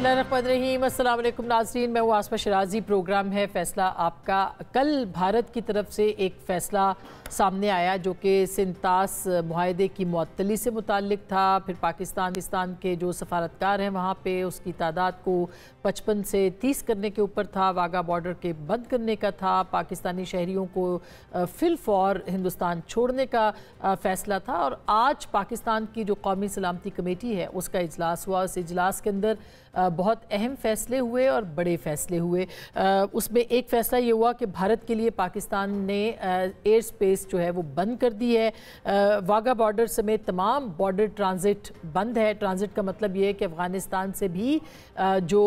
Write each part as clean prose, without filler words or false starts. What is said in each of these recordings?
बिस्मिल्लाहिर्रहमानिर्रहीम। अस्सलाम वालेकुम नाज़रीन, मैं हूँ आसमा शराजी। प्रोग्राम है फ़ैसला आपका। कल भारत की तरफ से एक फ़ैसला सामने आया जो कि सिंतास मुआहदे की मुअत्तली से मुताल्लिक था। फिर पाकिस्तान के जो सफारतकार हैं वहाँ पे उसकी तादाद को 55 से 30 करने के ऊपर था। वाघा बॉर्डर के बंद करने का था। पाकिस्तानी शहरियों को फिलफौर हिंदुस्तान छोड़ने का फ़ैसला था। और आज पाकिस्तान की जो कौमी सलामती कमेटी है उसका इजलास हुआ। उस इजलास के अंदर बहुत अहम फ़ैसले हुए और बड़े फ़ैसले हुए। उसमें एक फ़ैसला ये हुआ कि भारत के लिए पाकिस्तान ने एयर स्पेस जो है वो बंद कर दी है। वाघा बॉर्डर समेत तमाम बॉर्डर ट्रांजिट बंद है। ट्रांजिट का मतलब ये है कि अफ़गानिस्तान से भी जो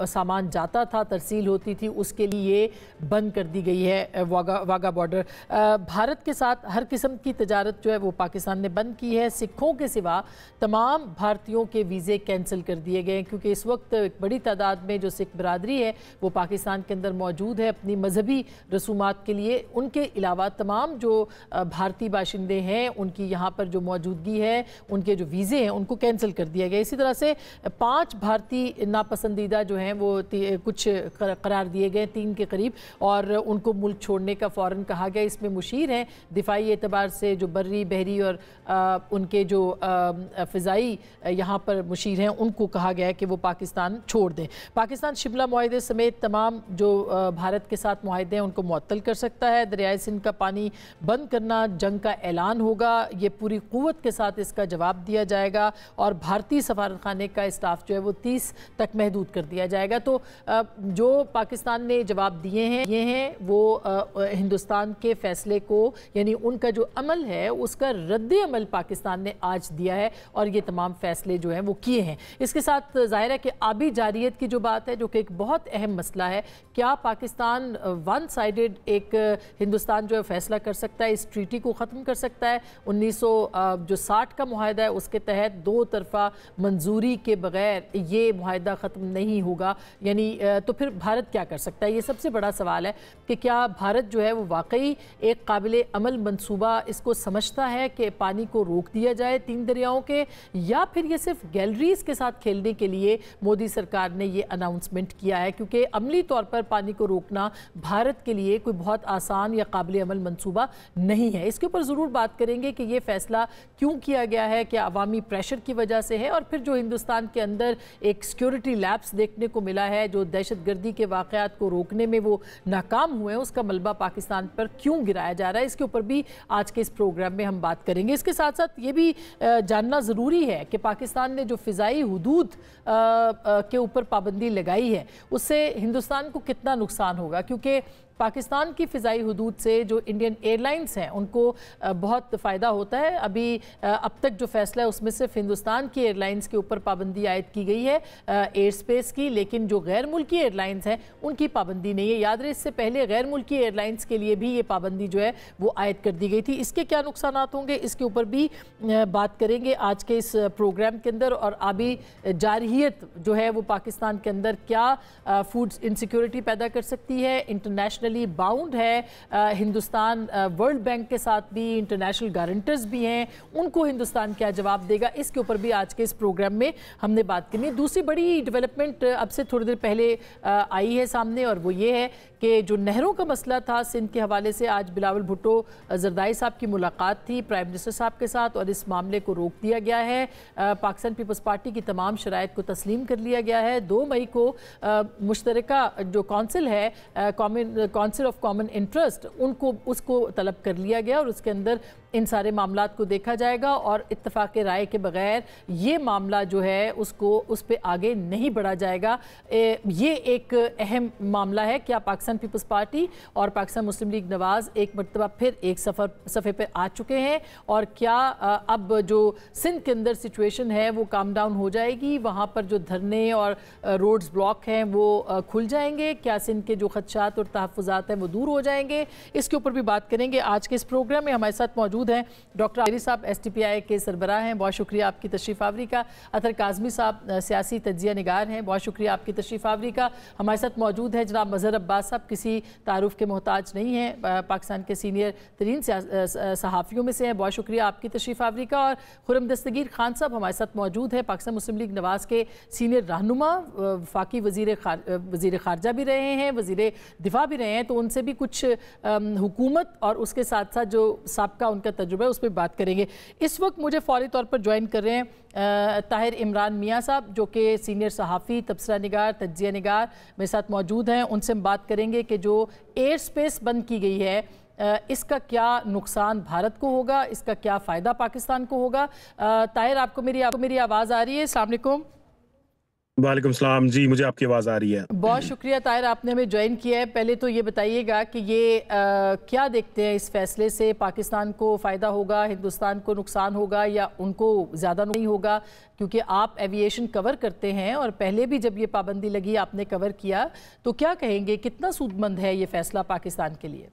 सामान जाता था, तरसील होती थी, उसके लिए बंद कर दी गई है वाघा बॉर्डर। भारत के साथ हर किस्म की तजारत जो है वो पाकिस्तान ने बंद की है। सिखों के सिवा तमाम भारतीयों के वीज़े कैंसिल कर दिए गए क्योंकि इस वक्त एक बड़ी तादाद में जो सिख बरादरी है वो पाकिस्तान के अंदर मौजूद है अपनी मजहबी रसूमात के लिए। उनके अलावा तमाम जो भारतीय बाशिंदे हैं उनकी यहाँ पर जो मौजूदगी है, उनके जो वीज़े हैं उनको कैंसिल कर दिया गया। इसी तरह से 5 भारतीय नापसंदीदा जो हैं वो कुछ करार दिए गए 3 के करीब, और उनको मुल्क छोड़ने का फ़ौरन कहा गया। इसमें मुशीर हैं दिफाई एतबार से जो बर्री बहरी और उनके जो फ़िज़ाई यहाँ पर मुशीर हैं उनको कहा गया है कि वो पाकिस्तान छोड़ दें। पाकिस्तान शिमला मुआहदे समेत तमाम जो भारत के साथ मुआहदे हैं उनको मुअत्तल कर सकता है। दरियाए सिंध का पानी बंद करना जंग का ऐलान होगा। ये पूरी क़ुव्वत के साथ इसका जवाब दिया जाएगा और भारतीय सफारत खाने का स्टाफ जो है वो 30 तक महदूद कर दिया जाएगा। तो जो पाकिस्तान ने जवाब दिए हैं ये हैं वो हिंदुस्तान के फ़ैसले को, यानी उनका जो अमल है उसका रद्द अमल पाकिस्तान ने आज दिया है और ये तमाम फ़ैसले जो हैं वो किए हैं। इसके साथ ज़ाहिर है कि आबी जारियत की जो बात है जो कि एक बहुत अहम मसला है, क्या पाकिस्तान वन साइडेड एक हिंदुस्तान जो है फ़ैसला कर सकता है, इस ट्रीटी को ख़त्म कर सकता है। 1960 का मुआहदा है उसके तहत 2 तरफ़ा मंजूरी के बग़ैर ये मुआहदा ख़त्म नहीं होगा, यानी तो फिर भारत क्या कर सकता है? ये सबसे बड़ा सवाल है कि क्या भारत जो है वो वाकई एक काबिल अमल मंसूबा इसको समझता है कि पानी को रोक दिया जाए 3 दरियाओं के, या फिर ये सिर्फ गैलरीज के साथ खेलने के लिए मोदी सरकार ने ये अनाउंसमेंट किया है। क्योंकि अमली तौर पर पानी को रोकना भारत के लिए कोई बहुत आसान या काबिल अमल मंसूबा नहीं है। इसके ऊपर ज़रूर बात करेंगे कि ये फ़ैसला क्यों किया गया है, क्या अवामी प्रेशर की वजह से है, और फिर जो हिंदुस्तान के अंदर एक सिक्योरिटी लैप्स देखने को मिला है, जो दहशतगर्दी के वाक़यात को रोकने में वो नाकाम हुए हैं, उसका मलबा पाकिस्तान पर क्यों गिराया जा रहा है, इसके ऊपर भी आज के इस प्रोग्राम में हम बात करेंगे। इसके साथ साथ ये भी जानना ज़रूरी है कि पाकिस्तान ने जो फ़िज़ाई हुदूद के ऊपर पाबंदी लगाई है उससे हिंदुस्तान को कितना नुकसान होगा, क्योंकि पाकिस्तान की फ़िज़ाई हुदूद से जो इंडियन एयरलाइंस हैं उनको बहुत फ़ायदा होता है। अभी अब तक जो फ़ैसला है उसमें सिर्फ हिंदुस्तान की एयरलाइंस के ऊपर पाबंदी आयद की गई है एयर स्पेस की, लेकिन जो गैर मुल्की एयरलाइंस हैं उनकी पाबंदी नहीं है। याद रहे इससे पहले गैर मुल्की एयरलाइंस के लिए भी ये पाबंदी जो है वो आयद कर दी गई थी। इसके क्या नुकसान होंगे इसके ऊपर भी बात करेंगे आज के इस प्रोग्राम के अंदर। और आबी जारहियत जो है वो पाकिस्तान के अंदर क्या फूड इनसिक्योरिटी पैदा कर सकती है, इंटरनेशनल बाउंड है हिंदुस्तान वर्ल्ड बैंक के साथ भी, इंटरनेशनल गारंटर्स भी हैं, उनको हिंदुस्तान क्या जवाब देगा, इसके ऊपर भी आज के इस प्रोग्राम में हमने बात करनी है। दूसरी बड़ी डेवलपमेंट अब से थोड़ी देर पहले आई है सामने, और वो ये है कि जो नहरों का मसला था सिंध के हवाले से, आज बिलावल भुट्टो जरदाई साहब की मुलाकात थी प्राइम मिनिस्टर साहब के साथ और इस मामले को रोक दिया गया है। पाकिस्तान पीपल्स पार्टी की तमाम शराइत को तस्लीम कर लिया गया है। 2 मई को मुश्तरका जो कौंसिल है, काउंसिल ऑफ कॉमन इंटरेस्ट, उसको तलब कर लिया गया और उसके अंदर इन सारे मामलात को देखा जाएगा और इत्तफाक राय के बगैर ये मामला जो है उसको उस पर आगे नहीं बढ़ा जाएगा। ये एक अहम मामला है। क्या पाकिस्तान पीपल्स पार्टी और पाकिस्तान मुस्लिम लीग नवाज़ एक मरतबा फिर एक सफ़े पर आ चुके हैं, और क्या अब जो सिंध के अंदर सिचुएशन है वो काम डाउन हो जाएगी, वहाँ पर जो धरने और रोड्स ब्लॉक हैं वो खुल जाएंगे, क्या सिंध के जो खदशात और तहफ़्फ़ुज़ तहफ़्फ़ुज़ात हैं वो दूर हो जाएंगे, इसके ऊपर भी बात करेंगे। आज के इस प्रोग्राम में हमारे साथ मौजूद हैं डॉक्टर आरिफ साहब, STPI के सरबराह हैं, बहुत शुक्रिया आपकी तशरीफ़ आवरी का। अतर काज़मी साहब सियासी तज्ज़िया निगार हैं, बहुत शुक्रिया आपकी तशरीफ़ आवरी का। हमारे साथ मौजूद है जनाब मज़हर अब्बास साहब, किसी तारुफ के मोहताज नहीं हैं, पाकिस्तान के सीनियर तरीन सहाफ़ियों में से हैं, बहुत शुक्रिया आपकी तशरीफ़ आवरी का। और खुर्रम दस्तगीर खान साहब हमारे साथ मौजूद है, पाकिस्तान मुस्लिम लीग नवाज़ के सीनियर रहनुमा, वफाकी वज़ीर ख़ारजा भी रहे हैं, वज़ीर दिफा भी रहे हैं, तो उनसे भी कुछ हुकूमत और उसके साथ साथ जो साबका उनका तजुर्बा है उस पर बात करेंगे। इस वक्त मुझे फौरी तौर पर ज्वाइन कर रहे हैं ताहिर इमरान मियाँ साहब, जो कि सीनियर सहाफ़ी, तबसरा निगार, तज्ज़िया निगार मेरे साथ मौजूद हैं। उनसे हम बात करेंगे कि जो एयर स्पेस बंद की गई है इसका क्या नुकसान भारत को होगा, इसका क्या फ़ायदा पाकिस्तान को होगा। ताहिर, आपको मेरी आवाज़ आ रही है? अस्सलाम वालेकुम। वालेकुम सलाम जी, मुझे आपकी आवाज़ आ रही है। बहुत शुक्रिया ताहिर, आपने हमें ज्वाइन किया है। पहले तो ये बताइएगा कि ये क्या देखते हैं इस फैसले से, पाकिस्तान को फ़ायदा होगा, हिंदुस्तान को नुकसान होगा या उनको ज़्यादा नहीं होगा? क्योंकि आप एविएशन कवर करते हैं और पहले भी जब ये पाबंदी लगी आपने कवर किया, तो क्या कहेंगे, कितना सूदमंद है ये फ़ैसला पाकिस्तान के लिए?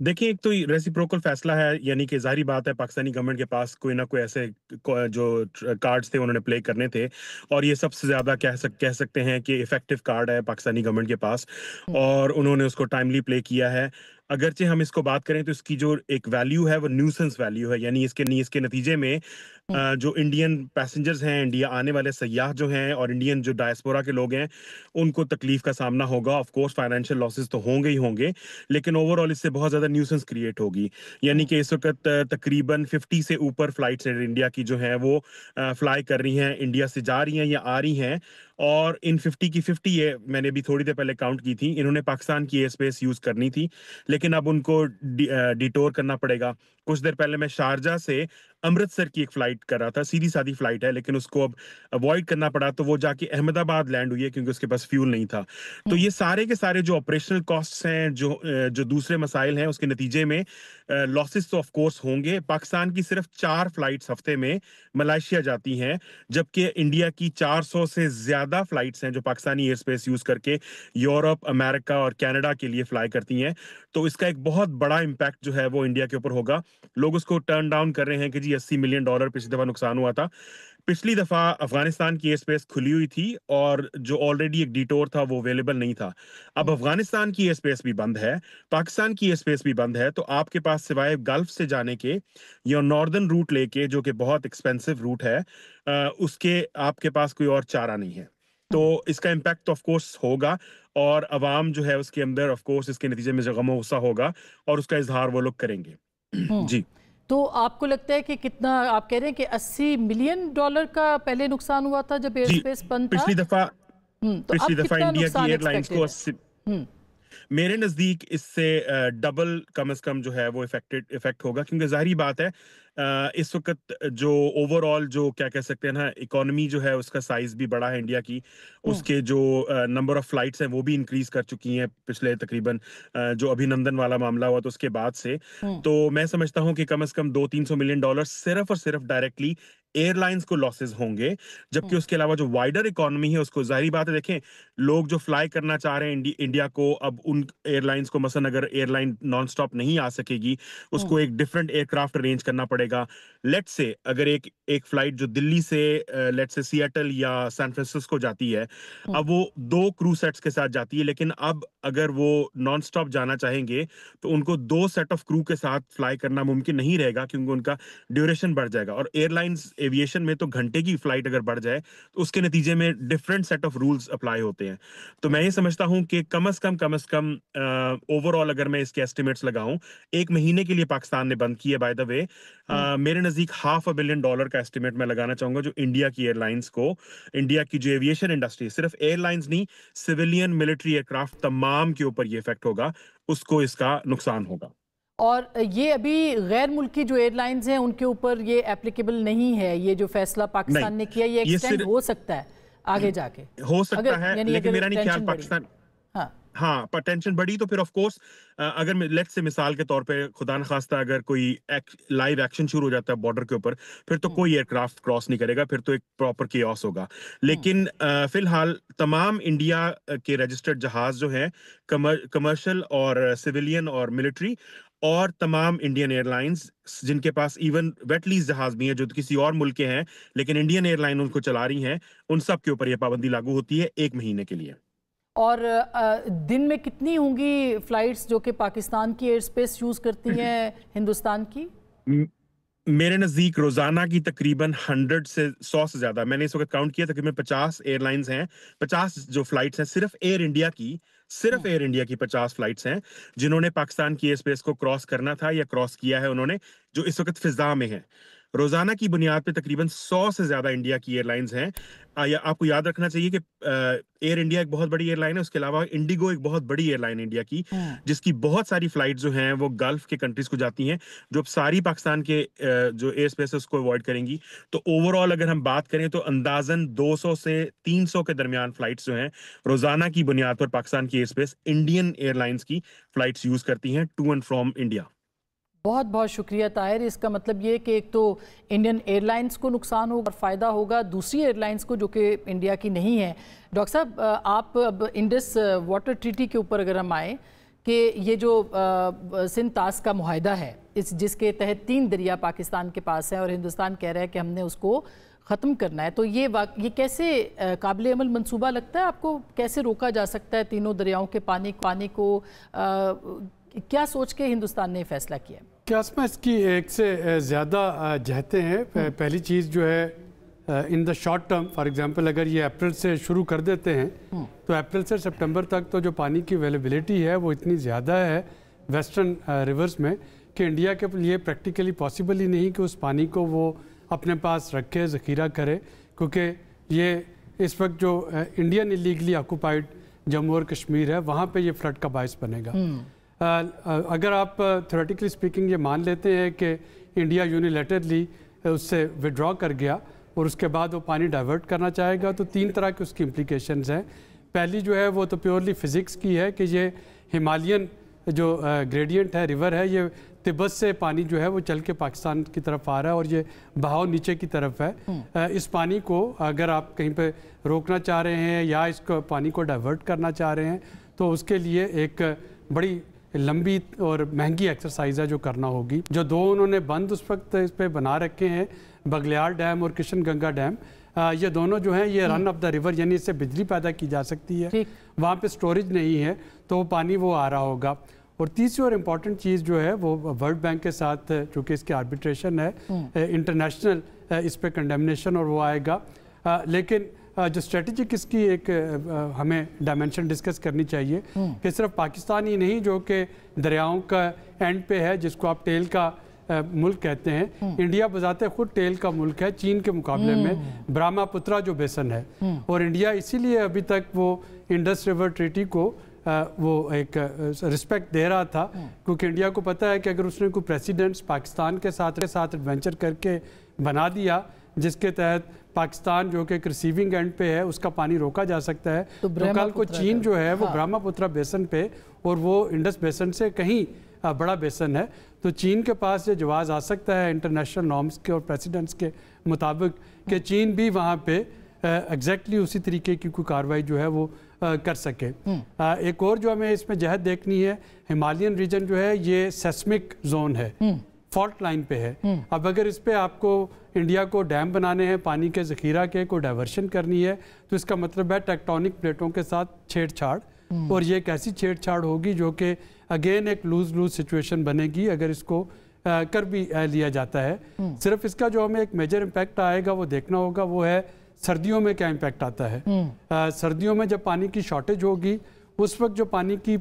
देखिए, एक तो रेसिप्रोकल फैसला है, यानी कि जाहिर बात है पाकिस्तानी गवर्नमेंट के पास कोई ना कोई ऐसे जो कार्ड्स थे उन्होंने प्ले करने थे, और ये सबसे ज़्यादा कह सकते हैं कि इफेक्टिव कार्ड है पाकिस्तानी गवर्नमेंट के पास, और उन्होंने उसको टाइमली प्ले किया है। अगरचे हम इसको बात करें तो इसकी जो एक वैल्यू है वो न्यूसेंस वैल्यू है, यानी इसके नतीजे में जो इंडियन पैसेंजर्स हैं, इंडिया आने वाले सयाह जो हैं और इंडियन जो डायस्पोरा के लोग हैं, उनको तकलीफ का सामना होगा। ऑफ कोर्स फाइनेंशियल लॉसेस तो होंगे ही होंगे, लेकिन ओवरऑल इससे बहुत ज़्यादा न्यूसेंस क्रिएट होगी। यानी कि इस वक्त तकरीबन 50 से ऊपर फ्लाइट्स इंडिया की जो हैं वो फ्लाई कर रही हैं, इंडिया से जा रही हैं या आ रही हैं, और इन 50 की 50 ये मैंने भी थोड़ी देर पहले काउंट की थी, इन्होंने पाकिस्तान की एयर स्पेस यूज़ करनी थी, लेकिन अब उनको डिटोर करना पड़ेगा। कुछ देर पहले मैं शारजा से अमृतसर की एक फ़्लाइट कर रहा था, सीधी सादी फ़्लाइट है, लेकिन उसको अब अवॉइड करना पड़ा, तो वो जाके अहमदाबाद लैंड हुई है क्योंकि उसके पास फ्यूल नहीं था। तो ये सारे के सारे जो ऑपरेशनल कॉस्ट्स हैं, जो दूसरे मसाइल हैं, उसके नतीजे में लॉसेस तो ऑफ कोर्स होंगे। पाकिस्तान की सिर्फ 4 फ्लाइट्स हफ्ते में मलेशिया जाती हैं, जबकि इंडिया की 400 से ज़्यादा फ्लाइट्स हैं जो पाकिस्तानी एयर स्पेस यूज़ करके यूरोप, अमेरिका और कनाडा के लिए फ्लाई करती हैं। तो इसका एक बहुत बड़ा इम्पैक्ट जो है वो इंडिया के ऊपर होगा। लोग उसको टर्न डाउन कर रहे हैं कि जी $80 मिलियन पिछली दफ़ा नुकसान हुआ था। पिछली दफ़ा अफगानिस्तान की एयर स्पेस खुली हुई थी और जो ऑलरेडी एक डिटोर था वो अवेलेबल नहीं था। अब अफगानिस्तान की एयर स्पेस भी बंद है, पाकिस्तान की एयर स्पेस भी बंद है, तो आपके पास सिवाय गल्फ से जाने के या नॉर्दर्न रूट लेके, जो कि बहुत एक्सपेंसिव रूट है, उसके आपके पास कोई और चारा नहीं है। तो इसका इम्पैक्ट ऑफ कोर्स होगा, और अवाम जो है उसके अंदर ऑफ कोर्स इसके नतीजे में गम गुस्सा होगा और उसका इजहार वो लोग करेंगे। जी। तो आपको लगता है कि कितना, आप कह रहे हैं कि $80 मिलियन का पहले नुकसान हुआ था जब एयर स्पेस बंद था? पिछली दफा तो अब कितना इंडिया की नुकसान एयरलाइंस को एक्सपेक्टेड है? मेरे नज़दीक इससे डबल कम से कम जो है वो इफेक्ट होगा, क्योंकि जाहिर बात है इस वक्त जो ओवरऑल जो क्या कह सकते हैं ना, इकोनॉमी जो है उसका साइज भी बड़ा है इंडिया की, उसके जो नंबर ऑफ फ्लाइट्स हैं वो भी इंक्रीज कर चुकी हैं पिछले तकरीबन जो अभिनंदन वाला मामला हुआ तो उसके बाद से। तो मैं समझता हूं कि कम से कम $200-300 मिलियन सिर्फ और सिर्फ डायरेक्टली एयरलाइंस को लॉसेस होंगे, जबकि उसके अलावा जो वाइडर इकोनॉमी है उसको, जाहिर बात है, देखें, लोग जो फ्लाई करना चाह रहे हैं इंडिया को, अब उन एयरलाइंस को, मसलन अगर एयरलाइन नॉन स्टॉप नहीं आ सकेगी, उसको एक डिफरेंट एयरक्राफ्ट अरेंज करना पड़ेगा। लेट से अगर एक फ्लाइट जो दिल्ली से लेट से सियाटल या सैन फ्रांसिस्को जाती है, अब वो 2 क्रू सेट्स के साथ जाती है, लेकिन अब अगर वो नॉन स्टॉप जाना चाहेंगे तो उनको 2 सेट ऑफ क्रू के साथ फ्लाई करना मुमकिन नहीं रहेगा, क्योंकि उनका ड्यूरेशन बढ़ जाएगा। और एयरलाइंस एविएशन में तो घंटे की फ्लाइट अगर बढ़ जाए तो उसके नतीजे में different set of rules apply होते हैं। तो मैं ये समझता हूं कि कम से कम ओवरऑल अगर मैं इसके एस्टिमेट्स लगाऊं, 1 महीने के लिए पाकिस्तान ने बंद किया, बाय द वे, मेरे नजदीक $500 मिलियन का एस्टिमेट मैं लगाना चाहूंगा, जो इंडिया की एयरलाइंस को, इंडिया की जो एविएशन इंडस्ट्री, सिर्फ एयरलाइंस नहीं, सिविलियन, मिलिट्री एयरक्राफ्ट तमाम के ऊपर ये इफेक्ट होगा, उसको इसका नुकसान होगा। और ये अभी गैर मुल्की जो एयरलाइंस हैं उनके ऊपर ये एप्लीकेबल नहीं है, ये जो फैसला पाकिस्तान ने किया, ये एक्सटेंड हो सकता है आगे जाके, हो सकता है, लेकिन मेरा नहीं ख्याल पाकिस्तान, हाँ, हाँ, पर टेंशन बढ़ी तो फिर ऑफ कोर्स अगर लेट्स से मिसाल के तौर पे खुदा न खास्ता अगर कोई लाइव एक्शन शुरू हो जाता है बॉर्डर के ऊपर, फिर तो कोई एयरक्राफ्ट क्रॉस नहीं करेगा, फिर तो एक प्रॉपर केओस होगा। लेकिन फिलहाल तमाम इंडिया के रजिस्टर्ड जहाज जो हैं, कमर्शियल और सिविलियन और मिलिट्री, और तमाम इंडियन एयरलाइंस जिनके पास इवन वेट लीज जहाज भी हैं जो किसी और मुल्क के हैं लेकिन इंडियन एयरलाइन उनको चला रही हैं, उन सब के ऊपर यह पाबंदी लागू होती है 1 महीने के लिए। और दिन में कितनी होंगी फ्लाइट्स जो कि पाकिस्तान की एयर स्पेस यूज़ करती हैं हिंदुस्तान की? मेरे नज़दीक रोज़ाना की तकरीबन 100 से 100 से ज़्यादा, मैंने इस वक्त काउंट किया, तकरीबन 50 एयरलाइंस हैं, 50 जो फ्लाइट्स हैं सिर्फ एयर इंडिया की 50 फ्लाइट्स हैं जिन्होंने पाकिस्तान की एयर स्पेस को क्रॉस करना था या क्रॉस किया है उन्होंने, जो इस वक्त फिजा में है। रोजाना की बुनियाद पे तकरीबन 100 से ज्यादा इंडिया की एयरलाइंस हैं। आपको याद रखना चाहिए कि एयर इंडिया एक बहुत बड़ी एयरलाइन है, उसके अलावा इंडिगो एक बहुत बड़ी एयरलाइन इंडिया की, जिसकी बहुत सारी फ्लाइट जो हैं वो गल्फ के कंट्रीज को जाती हैं, जो अब सारी पाकिस्तान के जो एयर स्पेस है उसको अवॉइड करेंगी। तो ओवरऑल अगर हम बात करें तो अंदाजन 200 से 300 के दरमियान फ्लाइट्स जो हैं रोजाना की बुनियाद पर पाकिस्तान की एयर स्पेस इंडियन एयरलाइंस की फ्लाइट्स यूज करती हैं टू एंड फ्रॉम इंडिया। बहुत बहुत शुक्रिया ताहिर। इसका मतलब ये कि एक तो इंडियन एयरलाइंस को नुकसान होगा और फ़ायदा होगा दूसरी एयरलाइंस को जो कि इंडिया की नहीं है। डॉक्टर साहब, आप अब इंडस वाटर ट्रीटी के ऊपर अगर हम आए कि ये जो सिंध तास का मुआहदा है, जिसके तहत 3 दरिया पाकिस्तान के पास है और हिंदुस्तान कह रहा है कि हमने उसको ख़त्म करना है, तो ये कैसे काबिल अमल मंसूबा लगता है आपको? कैसे रोका जा सकता है तीनों दरियाओं के पानी को? क्या सोच के हिंदुस्तान ने फैसला किया? क्या इसकी एक से ज़्यादा जहतें हैं। पहली चीज़ जो है in the short term, for example अगर ये अप्रैल से शुरू कर देते हैं तो अप्रैल से सितंबर तक तो जो पानी की अवेलेबिलिटी है वो इतनी ज़्यादा है वेस्टर्न रिवर्स में कि इंडिया के लिए प्रैक्टिकली पॉसिबल ही नहीं कि उस पानी को वो अपने पास रखे, ज़ख़ीरा करे, क्योंकि ये इस वक्त जो इंडियन इलीगली ऑक्यूपाइड जम्मू और कश्मीर है वहाँ पर ये फ्लड का बायस बनेगा। अगर आप थ्योरेटिकली स्पीकिंग ये मान लेते हैं कि इंडिया यूनिलैटरली उससे विड्रॉ कर गया और उसके बाद वो पानी डाइवर्ट करना चाहेगा तो 3 तरह की उसकी इम्प्लीकेशंस हैं। पहली जो है वो तो प्योरली फिज़िक्स की है कि ये हिमालयन जो ग्रेडियंट है, रिवर है, ये तिब्बत से पानी जो है वो चल के पाकिस्तान की तरफ आ रहा है और ये बहाव नीचे की तरफ है। इस पानी को अगर आप कहीं पे रोकना चाह रहे हैं या इसको पानी को डाइवर्ट करना चाह रहे हैं तो उसके लिए एक बड़ी लंबी और महंगी एक्सरसाइज है जो करना होगी। जो 2 उन्होंने बंद उस वक्त इस पे बना रखे हैं, बगलियार डैम और किशन गंगा डैम, ये दोनों जो हैं ये रन ऑफ द रिवर, यानी इससे बिजली पैदा की जा सकती है, वहाँ पे स्टोरेज नहीं है तो वो पानी वो आ रहा होगा। और तीसरी और इम्पॉर्टेंट चीज़ जो है वो वर्ल्ड बैंक के साथ चूँकि इसकी आर्बिट्रेशन है, इंटरनेशनल इस पर कंडेमनेशन और वो आएगा। लेकिन जो स्ट्रेटेजिक इसकी एक हमें डायमेंशन डिस्कस करनी चाहिए कि सिर्फ पाकिस्तान ही नहीं जो कि दरियाओं का एंड पे है, जिसको आप टेल का मुल्क कहते हैं, इंडिया बजाते खुद टेल का मुल्क है चीन के मुकाबले में, ब्रह्मपुत्र जो बेसन है। और इंडिया इसीलिए अभी तक वो इंडस रिवर ट्रीटी को वो एक रिस्पेक्ट दे रहा था, क्योंकि इंडिया को पता है कि अगर उसने कोई प्रेसिडेंट्स पाकिस्तान के साथ एडवेंचर करके बना दिया जिसके तहत पाकिस्तान जो कि एक रिसीविंग एंड पे है उसका पानी रोका जा सकता है, तो कल को चीन जो है वो ब्रह्मपुत्र बेसन पे, और वो इंडस बेसन से कहीं बड़ा बेसन है, तो चीन के पास ये जवाब आ सकता है इंटरनेशनल नॉर्म्स के और प्रेसिडेंट्स के मुताबिक कि चीन भी वहाँ पे एग्जैक्टली उसी तरीके की कोई कार्रवाई जो है वो कर सके। एक और जो हमें इसमें जहद देखनी है, हिमालयन रीजन जो है ये सेस्मिक जोन है, फॉल्ट लाइन पे है। अब अगर इस पे आपको इंडिया को डैम बनाने हैं, पानी के ज़ख़ीरा के को डाइवर्शन करनी है, तो इसका मतलब है टेक्टोनिक प्लेटों के साथ छेड़छाड़, और ये एक ऐसी छेड़छाड़ होगी जो कि अगेन एक लूज लूज सिचुएशन बनेगी अगर इसको कर भी लिया जाता है। सिर्फ इसका जो हमें एक मेजर इम्पैक्ट आएगा वो देखना होगा, वो है सर्दियों में क्या इम्पैक्ट आता है। सर्दियों में जब पानी की शॉर्टेज होगी उस वक्त जो पानी की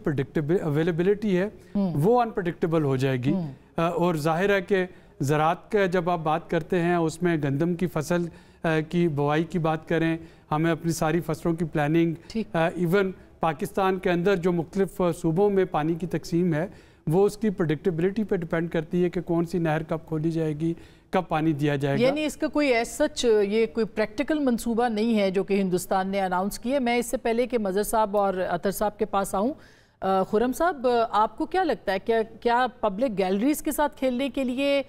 अवेलेबिलिटी है वो अनप्रडिक्टेबल हो जाएगी। और जाहिर है कि ज़राअत का जब आप बात करते हैं उसमें गंदम की फसल की बुआई की बात करें, हमें अपनी सारी फसलों की प्लानिंग, इवन पाकिस्तान के अंदर जो मुख्तलिफ सूबों में पानी की तकसीम है वो उसकी प्रेडिक्टेबिलिटी पे डिपेंड करती है कि कौन सी नहर कब खोली जाएगी, कब पानी दिया जाएगा। यानी इसका कोई सच ये कोई प्रैक्टिकल मंसूबा नहीं है जो कि हिंदुस्तान ने अनाउंस किया। मैं इससे पहले कि मज़हर साहब और अतर साहब के पास आऊँ, खुर्रम साहब आपको क्या लगता है, क्या पब्लिक गैलरीज के साथ खेलने के लिए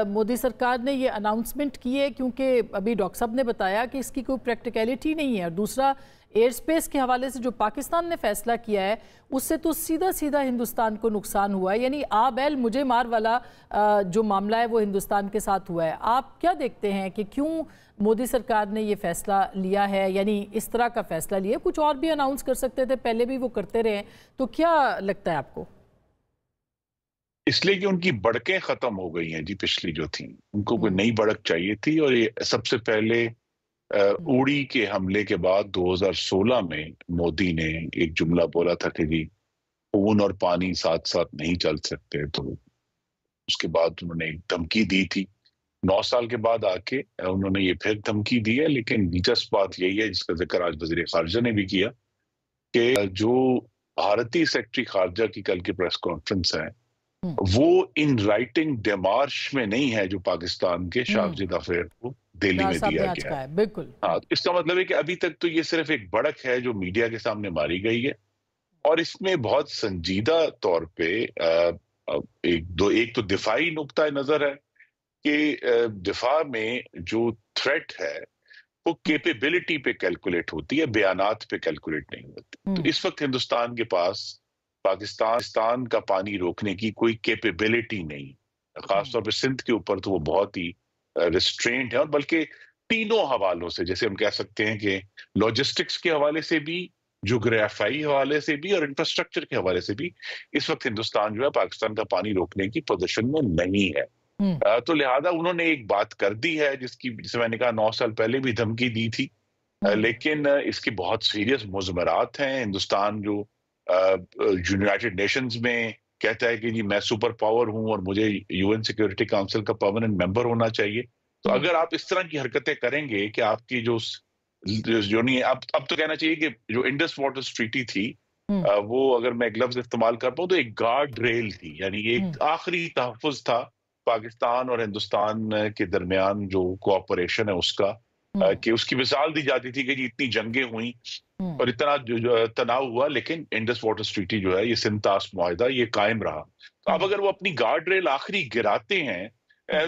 मोदी सरकार ने ये अनाउंसमेंट की है? क्योंकि अभी डॉक्टर साहब ने बताया कि इसकी कोई प्रैक्टिकलिटी नहीं है। और दूसरा, एयर स्पेस के हवाले से जो पाकिस्तान ने फैसला किया है उससे तो सीधा सीधा हिंदुस्तान को नुकसान हुआ है। यानी आ बैल मुझे मार वाला जो मामला है वो हिंदुस्तान के साथ हुआ है। आप क्या देखते हैं कि क्यों मोदी सरकार ने ये फैसला लिया है, यानी इस तरह का फैसला लिया? कुछ और भी अनाउंस कर सकते थे, पहले भी वो करते रहे, तो क्या लगता है आपको? इसलिए कि उनकी बढ़कें खत्म हो गई हैं जी, पिछली जो थी उनको कोई नई बढ़क चाहिए थी। और ये सबसे पहले उड़ी के हमले के बाद 2016 में मोदी ने एक जुमला बोला था कि जी खून और पानी साथ साथ नहीं चल सकते। तो उसके बाद उन्होंने एक धमकी दी थी। 9 साल के बाद आके उन्होंने ये फिर धमकी दी है। लेकिन दिलचस्प बात यही है, जिसका जिक्र आज वजीर खारजा ने भी किया, कि जो भारतीय सेक्रेटरी खारजा की कल की प्रेस कॉन्फ्रेंस है वो इन राइटिंग डेमार्श में नहीं है जो पाकिस्तान के शाहजिद अफेयर को दिल्ली में दिया गया है। बिल्कुल। हाँ, इसका मतलब है कि अभी तक तो ये सिर्फ एक बढ़क है जो मीडिया के सामने मारी गई है। और इसमें बहुत संजीदा तौर पे एक तो दिफाई नुक्ता नजर है कि दिफा में जो थ्रेट है वो कैपेबिलिटी पे कैलकुलेट होती है, बयानात पे कैलकुलेट नहीं होती। तो इस वक्त हिंदुस्तान के पास पाकिस्तान का पानी रोकने की कोई कैपेबिलिटी नहीं, खासतौर पे सिंध के ऊपर तो वो बहुत ही रिस्ट्रेंट है। और बल्कि तीनों हवालों से, जैसे हम कह सकते हैं कि लॉजिस्टिक्स के हवाले से भी, जोग्राफियाई हवाले से भी और इंफ्रास्ट्रक्चर के हवाले से भी इस वक्त हिंदुस्तान जो है पाकिस्तान का पानी रोकने की पोजीशन में नहीं है। तो लिहाजा उन्होंने एक बात कर दी है जिसे मैंने कहा 9 साल पहले भी धमकी दी थी। लेकिन इसकी बहुत सीरियस मुज़मरात हैं। हिंदुस्तान जो यूनाइटेड नेशंस में कहता है कि जी मैं सुपर पावर हूं और मुझे यूएन सिक्योरिटी काउंसिल का परमानेंट मेंबर होना चाहिए। तो अगर आप इस तरह की हरकतें करेंगे कि आपकी जो नहीं, अब तो कहना चाहिए कि जो इंडस वाटर्स ट्रीटी थी वो, अगर मैं एक लफ्ज इस्तेमाल कर पाऊं तो एक गार्ड रेल थी, यानी एक आखिरी तहफ़्फ़ुज़ था पाकिस्तान और हिंदुस्तान के दरमियान जो कोऑपरेशन है उसका, कि उसकी मिसाल दी जाती थी कि जी इतनी जंगें हुई और इतना तनाव हुआ, लेकिन इंडस वाटर ट्रीटी जो है, ये सिंतास मुआहिदा, ये कायम रहा। तो अब अगर वो अपनी गार्ड रेल आखिरी गिराते हैं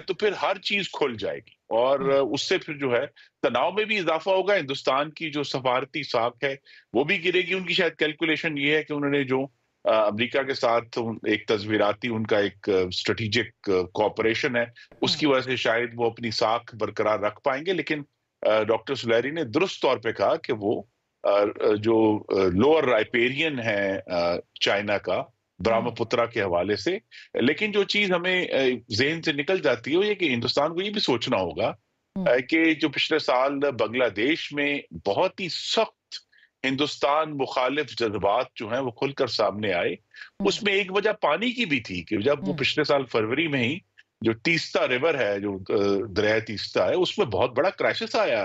तो फिर हर चीज खुल जाएगी और उससे फिर जो है तनाव में भी इजाफा होगा। हिंदुस्तान की जो सफारती साख है वो भी गिरेगी। उनकी शायद कैलकुलेशन ये है कि उन्होंने जो अमेरिका के साथ एक तस्वीराती उनका एक स्ट्रेटेजिक कोऑपरेशन है, उसकी वजह से शायद वो अपनी साख बरकरार रख पाएंगे। लेकिन डॉक्टर सुलैरी ने दुरुस्त तौर पे कहा कि वो जो लोअर राइपेरियन है चाइना का, ब्रह्मपुत्रा के हवाले से, लेकिन जो चीज हमें ज़हन से निकल जाती है वो ये कि हिंदुस्तान को ये भी सोचना होगा कि जो पिछले साल बांग्लादेश में बहुत ही सख्त हिंदुस्तान मुखालिफ जज्बात जो हैं वो खुलकर सामने आए, उसमें एक वजह पानी की भी थी कि जब वो पिछले साल फरवरी में ही जो तीस्ता रिवर है, जो दरिया तीस्ता है, उसमें बहुत बड़ा क्राइसिस आया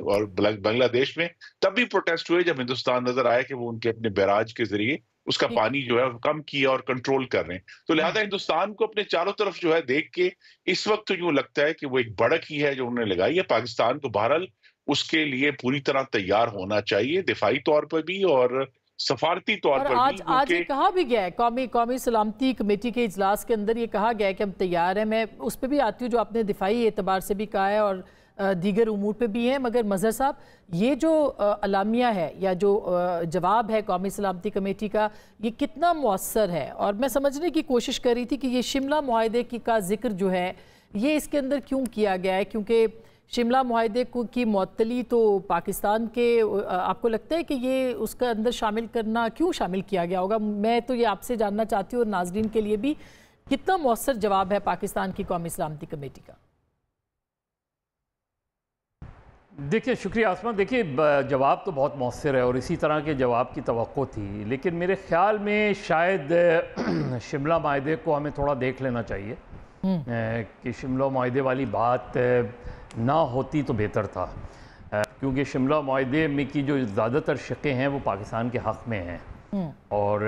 और बांग्लादेश में तब भी प्रोटेस्ट हुए जब हिंदुस्तान नजर आया कि वो उनके अपने बैराज के जरिए उसका पानी जो है कम किया और कंट्रोल कर रहे हैं। तो लिहाजा हिंदुस्तान को अपने चारों तरफ जो है देख के इस वक्त तो यूं लगता है कि वो एक बढ़क ही है जो उन्होंने लगाई है। पाकिस्तान को बहरहाल उसके लिए पूरी तरह तैयार होना चाहिए, दिफाई तौर पर भी और सफारती तौर पर भी। आज ये कहा भी गया है कौमी सलामती कमेटी के इजलास के अंदर, ये कहा गया है कि हम तैयार हैं। मैं उस पर भी आती हूँ जो आपने दिफाई एतबार से भी कहा है और दीगर उमूर पे भी हैं। मगर मज़हर साहब, ये जो अलामिया है या जो जवाब है कौमी सलामती कमेटी का, ये कितना मुअस्सर है? और मैं समझने की कोशिश कर रही थी कि ये शिमला मुआहदे का जिक्र जो है ये इसके अंदर क्यों किया गया है, क्योंकि शिमला मुआहदे की मुअत्तली तो पाकिस्तान के, आपको लगता है कि ये उसका अंदर शामिल करना क्यों शामिल किया गया होगा? मैं तो ये आपसे जानना चाहती हूँ और नाजरीन के लिए भी, कितना मुअस्सर जवाब है पाकिस्तान की कौमी सलामती कमेटी का? देखिए, शुक्रिया आसमा। देखिए, जवाब तो बहुत मौसर है और इसी तरह के जवाब की तवक्को थी, लेकिन मेरे ख्याल में शायद शिमला माहदे को हमें थोड़ा देख लेना चाहिए कि शिमला माहदे वाली बात ना होती तो बेहतर था, क्योंकि शिमला माहदे में की जो ज़्यादातर शिक़ें हैं वो पाकिस्तान के हक़ में हैं। और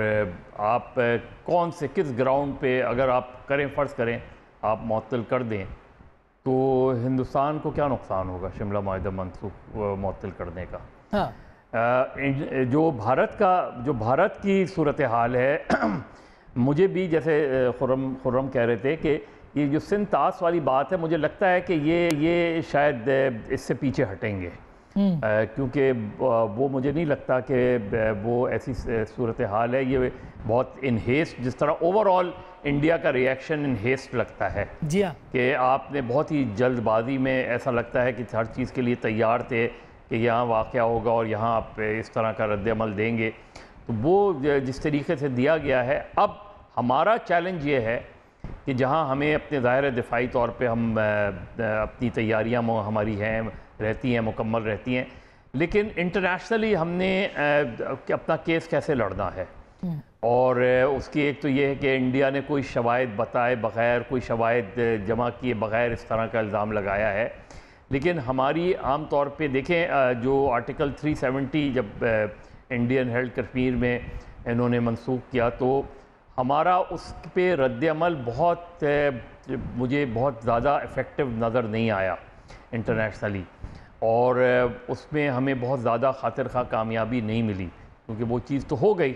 आप किस ग्राउंड पे अगर आप करें, फ़र्ज़ करें आप मुअत्तल कर दें तो हिंदुस्तान को क्या नुकसान होगा शिमला माहिदा मनसूख मुअत्तल करने का? हाँ। जो भारत की सूरत हाल है मुझे भी जैसे खुर्रम कह रहे थे कि ये जो सिंध तास वाली बात है, मुझे लगता है कि ये शायद इससे पीछे हटेंगे, क्योंकि वो मुझे नहीं लगता कि वो ऐसी सूरत हाल है। ये बहुत इनहेस्ट, जिस तरह ओवरऑल इंडिया का रिएक्शन इनहेस्ट लगता है जी हाँ, कि आपने बहुत ही जल्दबाजी में, ऐसा लगता है कि हर चीज़ के लिए तैयार थे कि यहाँ वाक़या होगा और यहाँ आप इस तरह का रद्द-ए-अमल देंगे, तो वो जिस तरीके से दिया गया है। अब हमारा चैलेंज ये है कि जहाँ हमें अपने ज़ाहिर दिफाई तौर पे हम अपनी तैयारियाँ हमारी हैं रहती हैं, मुकम्मल रहती हैं, लेकिन इंटरनेशनली हमने अपना केस कैसे लड़ना है। और उसकी एक तो ये है कि इंडिया ने कोई शवाहिद बताए बग़ैर, कोई शवाहिद जमा किए बग़ैर इस तरह का इल्ज़ाम लगाया है। लेकिन हमारी आम तौर पे देखें, जो आर्टिकल 370 जब इंडियन हेल्थ कश्मीर में इन्होंने मनसूख किया, तो हमारा उस पे रद्द-ए-अमल मुझे बहुत ज़्यादा इफ़ेक्टिव नज़र नहीं आया इंटरनेशनली, और उसमें हमें बहुत ज़्यादा खातिर खा कामयाबी नहीं मिली, क्योंकि वो चीज़ तो हो गई,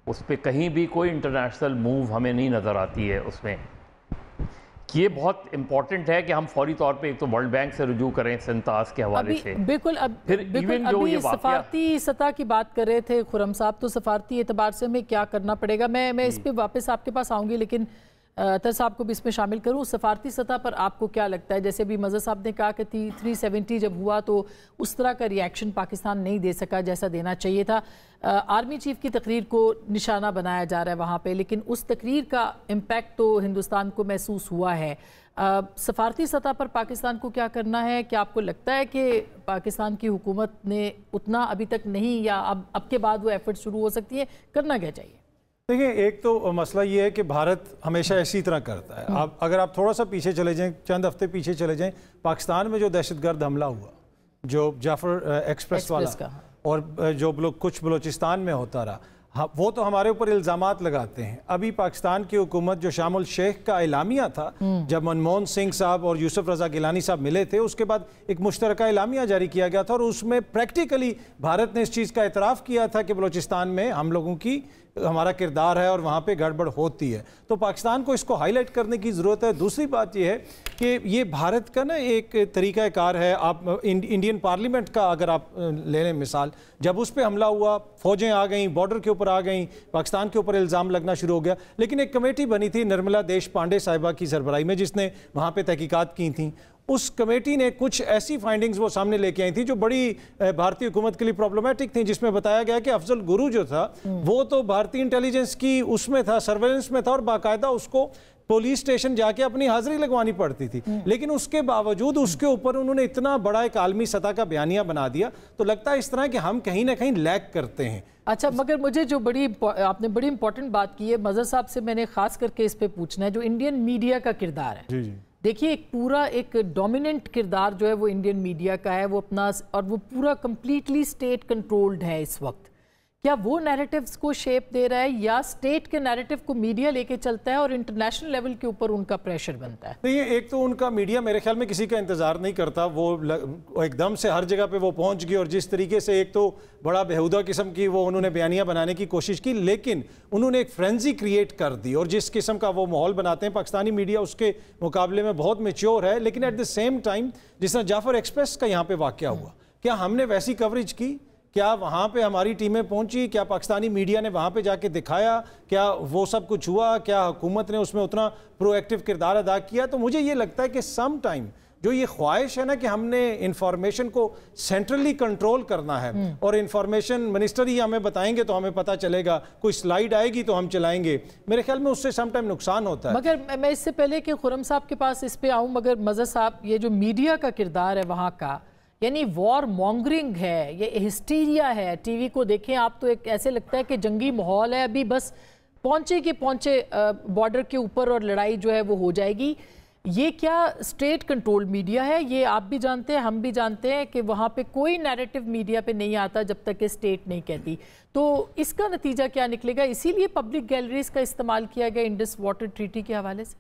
उस पर कहीं भी कोई इंटरनेशनल मूव हमें नहीं नज़र आती है उसमें। ये बहुत इम्पॉर्टेंट है कि हम फौरी तौर पे एक तो वर्ल्ड बैंक से रुजू करें सिंतास के हवाले से। बिल्कुल, अभी सफारती सतह की बात कर रहे थे खुर्रम साहब, तो सफारती एतबार से हमें क्या करना पड़ेगा? मैं इस पर वापस आपके पास आऊँगी, लेकिन तर साहब को भी इसमें शामिल करूँ। सफारती सतह पर आपको क्या लगता है? जैसे अभी मज़हर साहब ने कहा कि 370 जब हुआ तो उस तरह का रिएक्शन पाकिस्तान नहीं दे सका जैसा देना चाहिए था। आर्मी चीफ की तकरीर को निशाना बनाया जा रहा है वहाँ पे, लेकिन उस तकरीर का इम्पैक्ट तो हिंदुस्तान को महसूस हुआ है। सफारती सतह पर पाकिस्तान को क्या करना है? क्या आपको लगता है कि पाकिस्तान की हुकूमत ने उतना अभी तक नहीं, या अब के बाद वो एफर्ट शुरू हो सकती है? करना क्या चाहिए? देखिए, एक तो मसला ये है कि भारत हमेशा इसी तरह करता है। आप अगर आप थोड़ा सा पीछे चले जाएं, चंद हफ्ते पीछे चले जाएं, पाकिस्तान में जो दहशतगर्द हमला हुआ, जो जाफर एक्सप्रेस वाला, और जो कुछ बलूचिस्तान में होता रहा, वो तो हमारे ऊपर इल्ज़ामात लगाते हैं। अभी पाकिस्तान की हुकूमत जो शामुल शेख का एलामिया था, जब मनमोहन सिंह साहब और यूसुफ रजा गिलानी साहब मिले थे, उसके बाद एक मुश्तरका एलामिया जारी किया गया था, और उसमें प्रैक्टिकली भारत ने इस चीज़ का एतराफ़ किया था कि बलूचिस्तान में हम लोगों की हमारा किरदार है और वहाँ पे गड़बड़ होती है। तो पाकिस्तान को इसको हाईलाइट करने की ज़रूरत है। दूसरी बात यह है कि ये भारत का ना एक तरीका कार है। आप इंडियन पार्लियामेंट का अगर आप ले लें मिसाल, जब उस पर हमला हुआ, फ़ौजें आ गई, बॉर्डर के ऊपर आ गई, पाकिस्तान के ऊपर इल्ज़ाम लगना शुरू हो गया, लेकिन एक कमेटी बनी थी निर्मला देश पांडे साहिबा की सरबराही में, जिसने वहाँ पर तहकीकात की थी। उस कमेटी ने कुछ ऐसी फाइंडिंग्स वो सामने लेके आई थी जो बड़ी भारतीय हुकूमत के लिए प्रॉब्लमेटिक थी, जिसमें बताया गया कि अफजल गुरु जो था वो तो भारतीय इंटेलिजेंस की उसमें था, सर्वेलेंस में था, और बाकायदा उसको पुलिस स्टेशन जाके अपनी हाजिरी लगवानी पड़ती थी। लेकिन उसके बावजूद उसके ऊपर उन्होंने इतना बड़ा एक आलमी सतह का बयानिया बना दिया। तो लगता है इस तरह कि हम कहीं ना कहीं लैग करते हैं। अच्छा, मगर मुझे जो आपने बड़ी इंपॉर्टेंट बात की है, मज़हर साहब से मैंने खास करके इस पे पूछना है, जो इंडियन मीडिया का किरदार है। जी जी। देखिए, एक डोमिनेंट किरदार जो है वो इंडियन मीडिया का है, वो अपना, और वो पूरा कंप्लीटली स्टेट कंट्रोल्ड है इस वक्त। क्या वो नैरेटिव्स को शेप दे रहा है, या स्टेट के नैरेटिव को मीडिया लेके चलता है और इंटरनेशनल लेवल के ऊपर उनका प्रेशर बनता है? नहीं, एक तो उनका मीडिया मेरे ख्याल में किसी का इंतजार नहीं करता, वो एकदम से हर जगह पे वो पहुंच गई, और जिस तरीके से एक तो बड़ा बेहुदा किस्म की वो उन्होंने बयानियां बनाने की कोशिश की, लेकिन उन्होंने एक फ्रेंजी क्रिएट कर दी। और जिस किस्म का वो माहौल बनाते हैं पाकिस्तानी मीडिया, उसके मुकाबले में बहुत मैच्योर है। लेकिन एट द सेम टाइम, जिस तरह जाफर एक्सप्रेस का यहाँ पे वाकया हुआ, क्या हमने वैसी कवरेज की? क्या वहाँ पे हमारी टीमें पहुँची? क्या पाकिस्तानी मीडिया ने वहाँ पे जाके दिखाया? क्या वो सब कुछ हुआ? क्या हुकूमत ने उसमें उतना प्रोएक्टिव किरदार अदा किया? तो मुझे ये लगता है कि सम टाइम जो ये ख्वाहिश है ना कि हमने इंफॉर्मेशन को सेंट्रली कंट्रोल करना है, और इंफॉर्मेशन मिनिस्टर ही हमें बताएंगे तो हमें पता चलेगा, कोई स्लाइड आएगी तो हम चलाएंगे, मेरे ख्याल में उससे सम टाइम नुकसान होता है। मगर मैं इससे पहले कि खुर्रम साहब के पास इस पे आऊँ, मगर मज़हर साहब, ये जो मीडिया का किरदार है वहाँ का, यानी वॉर मॉन्गरिंग है, ये हिस्टीरिया है। टीवी को देखें आप तो एक ऐसे लगता है कि जंगी माहौल है, अभी बस पहुंचे बॉर्डर के ऊपर और लड़ाई जो है वो हो जाएगी। ये क्या स्टेट कंट्रोल मीडिया है? ये आप भी जानते हैं, हम भी जानते हैं कि वहाँ पे कोई नैरेटिव मीडिया पे नहीं आता जब तक कि स्टेट नहीं कहती। तो इसका नतीजा क्या निकलेगा? इसीलिए पब्लिक गैलरीज का इस्तेमाल किया गया इंडस वाटर ट्रीटी के हवाले से।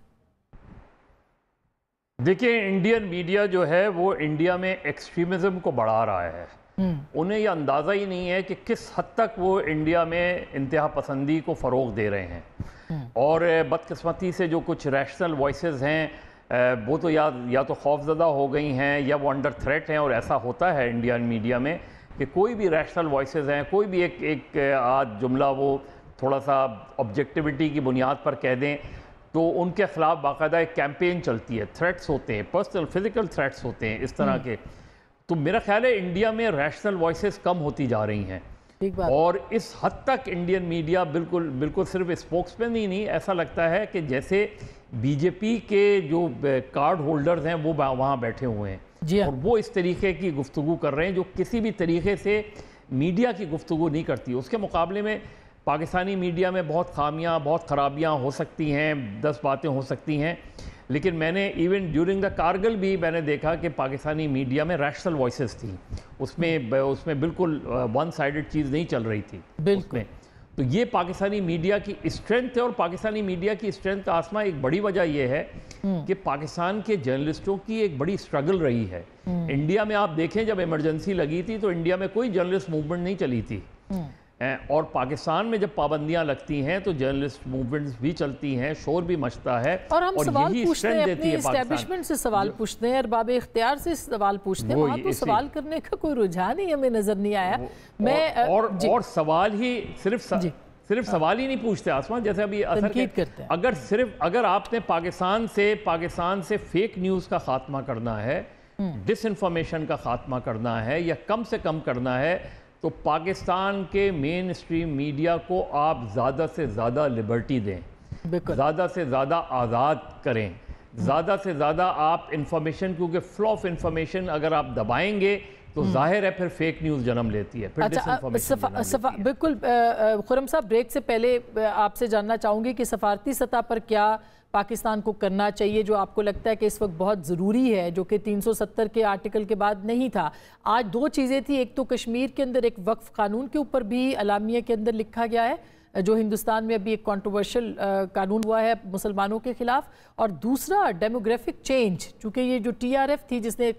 देखिए, इंडियन मीडिया जो है वो इंडिया में एक्सट्रीमिज़म को बढ़ा रहा है। उन्हें ये अंदाज़ा ही नहीं है कि किस हद तक वो इंडिया में इंतहा पसंदी को फ़रोग़ दे रहे हैं। और बदकिस्मती से जो कुछ रैशनल वॉइसेस हैं वो तो या तो खौफज़दा हो गई हैं या वो अंडर थ्रेट हैं। और ऐसा होता है इंडियन मीडिया में कि कोई भी रैशनल वॉइसेस हैं, कोई भी एक आध जुमला वो थोड़ा सा ऑब्जेक्टिविटी की बुनियाद पर कह दें तो उनके ख़िलाफ़ बाकायदा एक कैंपेन चलती है, थ्रेट्स होते हैं, पर्सनल फिज़िकल थ्रेट्स होते हैं इस तरह के। तो मेरा ख्याल है इंडिया में रैशनल वॉइसेस कम होती जा रही हैं। और इस हद तक इंडियन मीडिया बिल्कुल सिर्फ स्पोक्समैन ही नहीं, ऐसा लगता है कि जैसे बीजेपी के जो कार्ड होल्डर्स हैं वो वहाँ बैठे हुए हैं और वो इस तरीके की गुफ्तगू कर रहे हैं जो किसी भी तरीके से मीडिया की गुफ्तगू नहीं करती। उसके मुकाबले में पाकिस्तानी मीडिया में बहुत खामियां, बहुत ख़राबियां हो सकती हैं, 10 बातें हो सकती हैं, लेकिन मैंने इवन ड्यूरिंग द कारगिल भी मैंने देखा कि पाकिस्तानी मीडिया में रैशनल वॉइसेस थी। उसमें बिल्कुल वन साइडेड चीज़ नहीं चल रही थी उसमें। तो ये पाकिस्तानी मीडिया की स्ट्रेंथ है। और पाकिस्तानी मीडिया की स्ट्रेंथ का आसमा एक बड़ी वजह यह है कि पाकिस्तान के जर्नलिस्टों की एक बड़ी स्ट्रगल रही है। इंडिया में आप देखें, जब इमरजेंसी लगी थी तो इंडिया में कोई जर्नलिस्ट मूवमेंट नहीं चली थी। और पाकिस्तान में जब पाबंदियां लगती हैं तो जर्नलिस्ट मूवमेंट्स भी चलती हैं, शोर भी मचता है। और हम सवाल पूछते हैं, अपनी एस्टेब्लिशमेंट से सवाल पूछते हैं, अरबाब इख्तियार से सवाल पूछते हैं, वहाँ तो सवाल करने का कोई रुझान ही हमें नजर नहीं आया। और सवाल ही सिर्फ सवाल ही नहीं पूछते आसमान, जैसे अभी करते हैं। अगर आपने पाकिस्तान से फेक न्यूज़ का खात्मा करना है, डिसइंफॉर्मेशन का खात्मा करना है या कम से कम करना है, तो पाकिस्तान के मेन स्ट्रीम मीडिया को आप ज़्यादा से ज़्यादा लिबर्टी दें, ज़्यादा से ज़्यादा आज़ाद करें, ज़्यादा से ज़्यादा आप इंफॉर्मेशन, क्योंकि फ्लो ऑफ इंफॉर्मेशन अगर आप दबाएंगे तो जाहिर है फिर फेक न्यूज़ जन्म लेती है, फिर डिसइंफॉर्मेशन। बिल्कुल। खुर्रम साहब, ब्रेक से पहले आपसे जानना चाहूँगी कि सफारती सतह पर क्या पाकिस्तान को करना चाहिए जो आपको लगता है कि इस वक्त बहुत ज़रूरी है, जो कि 370 के आर्टिकल के बाद नहीं था। आज 2 चीज़ें थी, एक तो कश्मीर के अंदर एक वक्फ कानून के ऊपर भी अलामिया के अंदर लिखा गया है जो हिंदुस्तान में अभी एक कंट्रोवर्शियल कानून हुआ है मुसलमानों के खिलाफ, और दूसरा डेमोग्राफिक चेंज, चूँकि ये जो TRF थी जिसने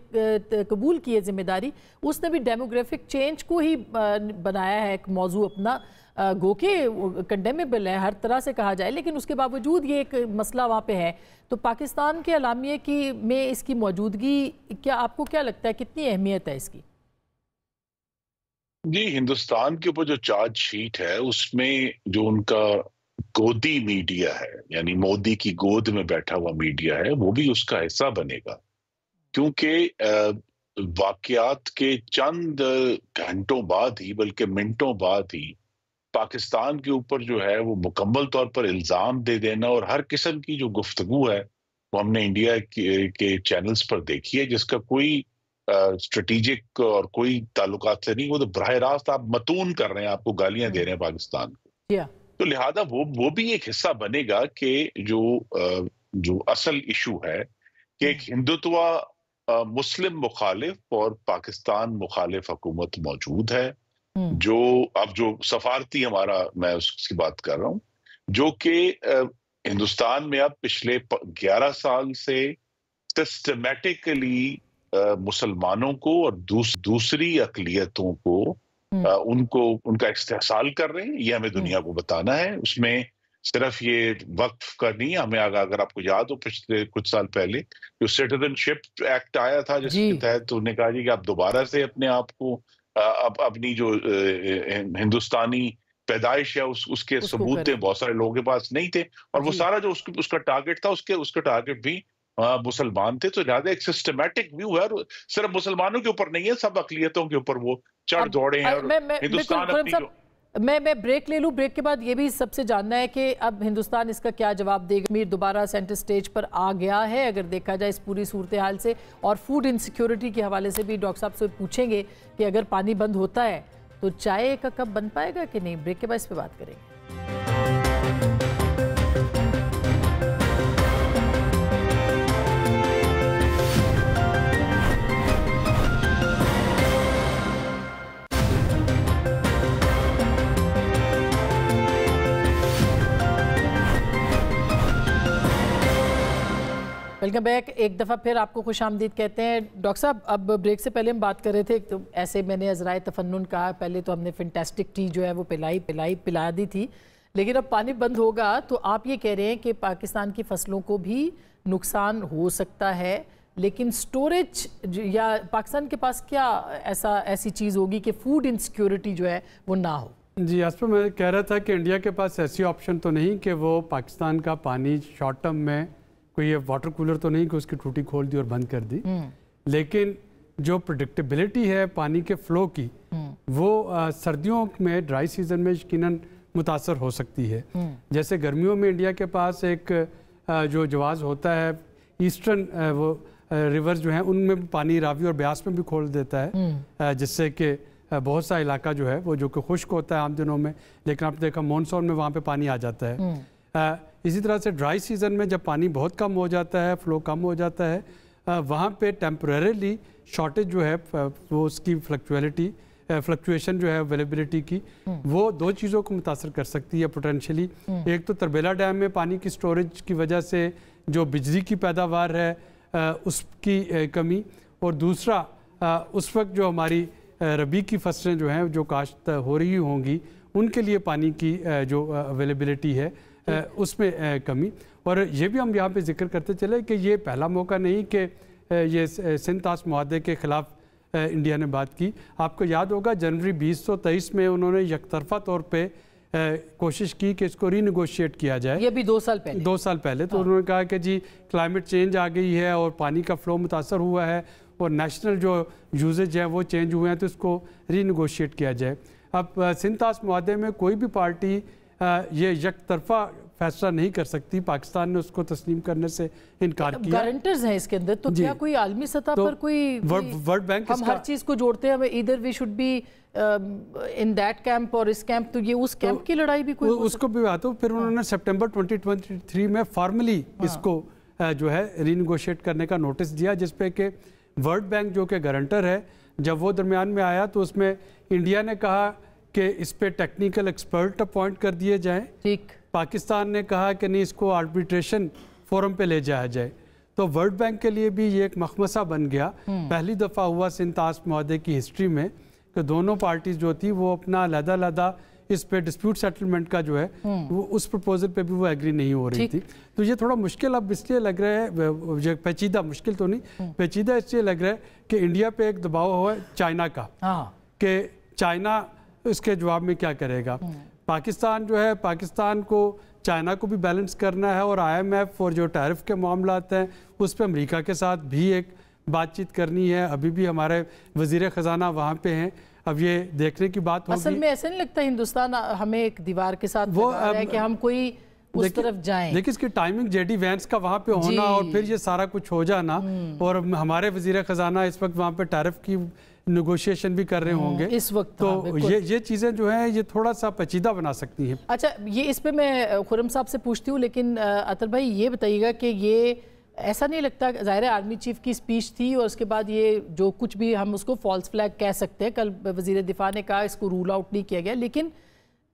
कबूल की है जिम्मेदारी, उसने भी डेमोग्राफिक चेंज को ही बनाया है एक मौजू अपना, गो के कंडेमेबल है हर तरह से कहा जाए, लेकिन उसके बावजूद ये एक मसला वहाँ पे है। तो पाकिस्तान के अलामिया की में इसकी मौजूदगी, क्या आपको क्या लगता है, कितनी अहमियत है इसकी? जी, हिंदुस्तान के ऊपर जो चार्जशीट है उसमें जो उनका गोदी मीडिया है, यानी मोदी की गोद में बैठा हुआ मीडिया है, वो भी उसका हिस्सा बनेगा, क्योंकि वाकयात के चंद घंटों बाद ही, बल्कि मिनटों बाद ही पाकिस्तान के ऊपर जो है वो मुकम्मल तौर पर इल्जाम दे देना, और हर किस्म की जो गुफ्तगू है वो हमने इंडिया के चैनल्स पर देखी है, जिसका कोई स्ट्रेटेजिक और कोई ताल्लुकात से नहीं, वो तो बराह रास्त आप मतून कर रहे हैं, आपको गालियां दे रहे हैं पाकिस्तान को। तो लिहाजा वो भी एक हिस्सा बनेगा कि जो असल इशू है कि एक हिंदुत्व मुस्लिम मुखालिफ और पाकिस्तान मुखालिफ हुकूमत मौजूद है, जो सफारती हमारा, मैं उसकी बात कर रहा हूं, जो कि हिंदुस्तान में अब पिछले 11 साल से सिस्टमैटिकली मुसलमानों को और दूसरी अक़लियतों को उनका इस्तेहसाल कर रहे हैं। ये हमें दुनिया को बताना है। उसमें सिर्फ ये वक्फ का नहीं, हमें अगर आपको याद हो पिछले कुछ साल पहले जो सिटीजनशिप एक्ट आया था, जिसके तहत उन्होंने कहा जी कि आप दोबारा से अपने आप को अपनी जो हिंदुस्तानी पैदाइश है उसके सबूत थे, बहुत सारे लोगों के पास नहीं थे, और वो सारा जो उसका टारगेट था, उसका टारगेट भी मुसलमान थे। तो ज्यादा एक सिस्टमैटिक व्यू है, और सिर्फ मुसलमानों के ऊपर नहीं है, सब अक़लियतों के ऊपर वो चढ़ दौड़े हैं। और हिंदुस्तान मैं ब्रेक ले लूं, ब्रेक के बाद ये भी सबसे जानना है कि अब हिंदुस्तान इसका क्या जवाब देगा। कश्मीर दोबारा सेंटर स्टेज पर आ गया है अगर देखा जाए इस पूरी सूरत हाल से, और फूड इनसिक्योरिटी के हवाले से भी डॉक्टर साहब से पूछेंगे कि अगर पानी बंद होता है तो चाय का कप बन पाएगा कि नहीं। ब्रेक के बाद इस पर बात करेंगे। Welcome back. एक दफ़ा फिर आपको खुशामदीद कहते हैं। डॉक्टर साहब, अब ब्रेक से पहले हम बात कर रहे थे, तो ऐसे मैंने अज़राए तफन्नुन कहा, पहले तो हमने फैंटास्टिक टी जो है वो पिला दी थी, लेकिन अब पानी बंद होगा तो आप ये कह रहे हैं कि पाकिस्तान की फसलों को भी नुकसान हो सकता है, लेकिन स्टोरेज या पाकिस्तान के पास क्या ऐसी चीज़ होगी कि फूड इनसिक्योरिटी जो है वो ना हो? जी, आज पर मैं कह रहा था कि इंडिया के पास ऐसी ऑप्शन तो नहीं कि वो पाकिस्तान का पानी शॉर्ट टर्म में कोई ये वाटर कूलर तो नहीं कि उसकी टूटी खोल दी और बंद कर दी, लेकिन जो प्रेडिक्टेबिलिटी है पानी के फ़्लो की वो सर्दियों में ड्राई सीजन में यकीनन मुतासर हो सकती है। जैसे गर्मियों में इंडिया के पास एक जो जवाज़ होता है, ईस्टर्न वो रिवर्स जो हैं उनमें पानी रावी और ब्यास में भी खोल देता है, जिससे कि बहुत सा इलाका जो है वो जो कि खुश्क होता है आम दिनों में, लेकिन आपने देखा मानसून में वहाँ पे पानी आ जाता है। इसी तरह से ड्राई सीजन में जब पानी बहुत कम हो जाता है, फ़्लो कम हो जाता है, वहाँ पे टेम्परेली शॉर्टेज जो है वो उसकी फ्लक्चुएशन जो है अवेलेबिलिटी की, वो दो चीज़ों को मुतासर कर सकती है पोटेंशियली। एक तो तरबेला डैम में पानी की स्टोरेज की वजह से जो बिजली की पैदावार है उसकी कमी, और दूसरा उस वक्त जो हमारी रबी की फसलें जो हैं जो काश्त हो रही होंगी उनके लिए पानी की जो अवेलेबिलिटी है उसमें कमी। और ये भी हम यहाँ पे जिक्र करते चले कि ये पहला मौका नहीं कि ये सिंतास मुआहदे के ख़िलाफ़ इंडिया ने बात की। आपको याद होगा जनवरी 2023 में उन्होंने यकतरफा तौर पे कोशिश की कि इसको रीनेगोशिएट किया जाए। ये भी 2 साल पहले तो उन्होंने कहा कि जी क्लाइमेट चेंज आ गई है और पानी का फ़्लो मुतासर हुआ है और नेशनल जो यूजेज हैं वो चेंज हुए हैं, तो इसको रीनेगोशिएट किया जाए। अब सिंतास मुआहदे में कोई भी पार्टी ये यकतरफा फैसला नहीं कर सकती। पाकिस्तान ने उसको तस्लीम करने से इनकार किया। गारंटर्स हैं इसके अंदर, तो क्या कोई आलमी सतह पर कोई वर्ल्ड बैंक हम हर चीज़ को जोड़ते हैं, इधर we should be in that camp और इस कैंप, तो ये उस कैंप की लड़ाई भी कोई उसको भी बात हो। फिर उन्होंने सितंबर 2023 में फॉर्मली इसको जो है रीनेगोशिएट करने का नोटिस दिया, जिसपे कि वर्ल्ड बैंक जो कि गारंटर है, जब वो दरमियान में आया तो उसमें इंडिया ने कहा कि इस पे टेक्निकल एक्सपर्ट अपॉइंट कर दिए जाएं। ठीक। पाकिस्तान ने कहा कि नहीं, इसको आर्बिट्रेशन फोरम पे ले जाया जाए। तो वर्ल्ड बैंक के लिए भी ये एक मखमसा बन गया। पहली दफ़ा हुआ सिंतास मुआहदे की हिस्ट्री में कि दोनों पार्टीज जो थी वो अपना अलग-अलग इस पे डिस्प्यूट सेटलमेंट का जो है वो उस प्रपोजल पे भी वो एग्री नहीं हो रही थी। तो ये थोड़ा मुश्किल अब इसलिए लग रहा है, पेचीदा, मुश्किल तो नहीं, पेचीदा इसलिए लग रहा है कि इंडिया पे एक दबाव हुआ है चाइना का, कि चाइना इसके जवाब में क्या करेगा। पाकिस्तान जो है, पाकिस्तान को चाइना को भी बैलेंस करना है और IMF और जो टैरिफ के मामलात हैं उस पर अमेरिका के साथ भी एक बातचीत करनी है। अभी भी हमारे वजीर ख़जाना वहाँ पे हैं। अब ये देखने की बात होगी। असल में ऐसा नहीं लगता हिंदुस्तान हमें एक दीवार के साथ वो है कि हम कोई उस तरफ जाएं। देखिए इसकी टाइमिंग जेडी वैंस का वहाँ पे होना और फिर ये सारा कुछ हो जाना, और हमारे वजीर ख़जाना इस वक्त वहाँ पे टैरिफ की नेगोशिएशन भी कर रहे होंगे इस वक्त, तो ये चीज़ें जो हैं ये थोड़ा सा पेचीदा बना सकती हैं। अच्छा, ये इस पे मैं खुरम साहब से पूछती हूँ, लेकिन अतर भाई ये बताइएगा कि ये ऐसा नहीं लगता, ज़ाहिर है आर्मी चीफ की स्पीच थी और उसके बाद ये जो कुछ भी हम उसको फॉल्स फ्लैग कह सकते हैं, कल वज़ीर दिफा ने कहा इसको रूल आउट नहीं किया गया, लेकिन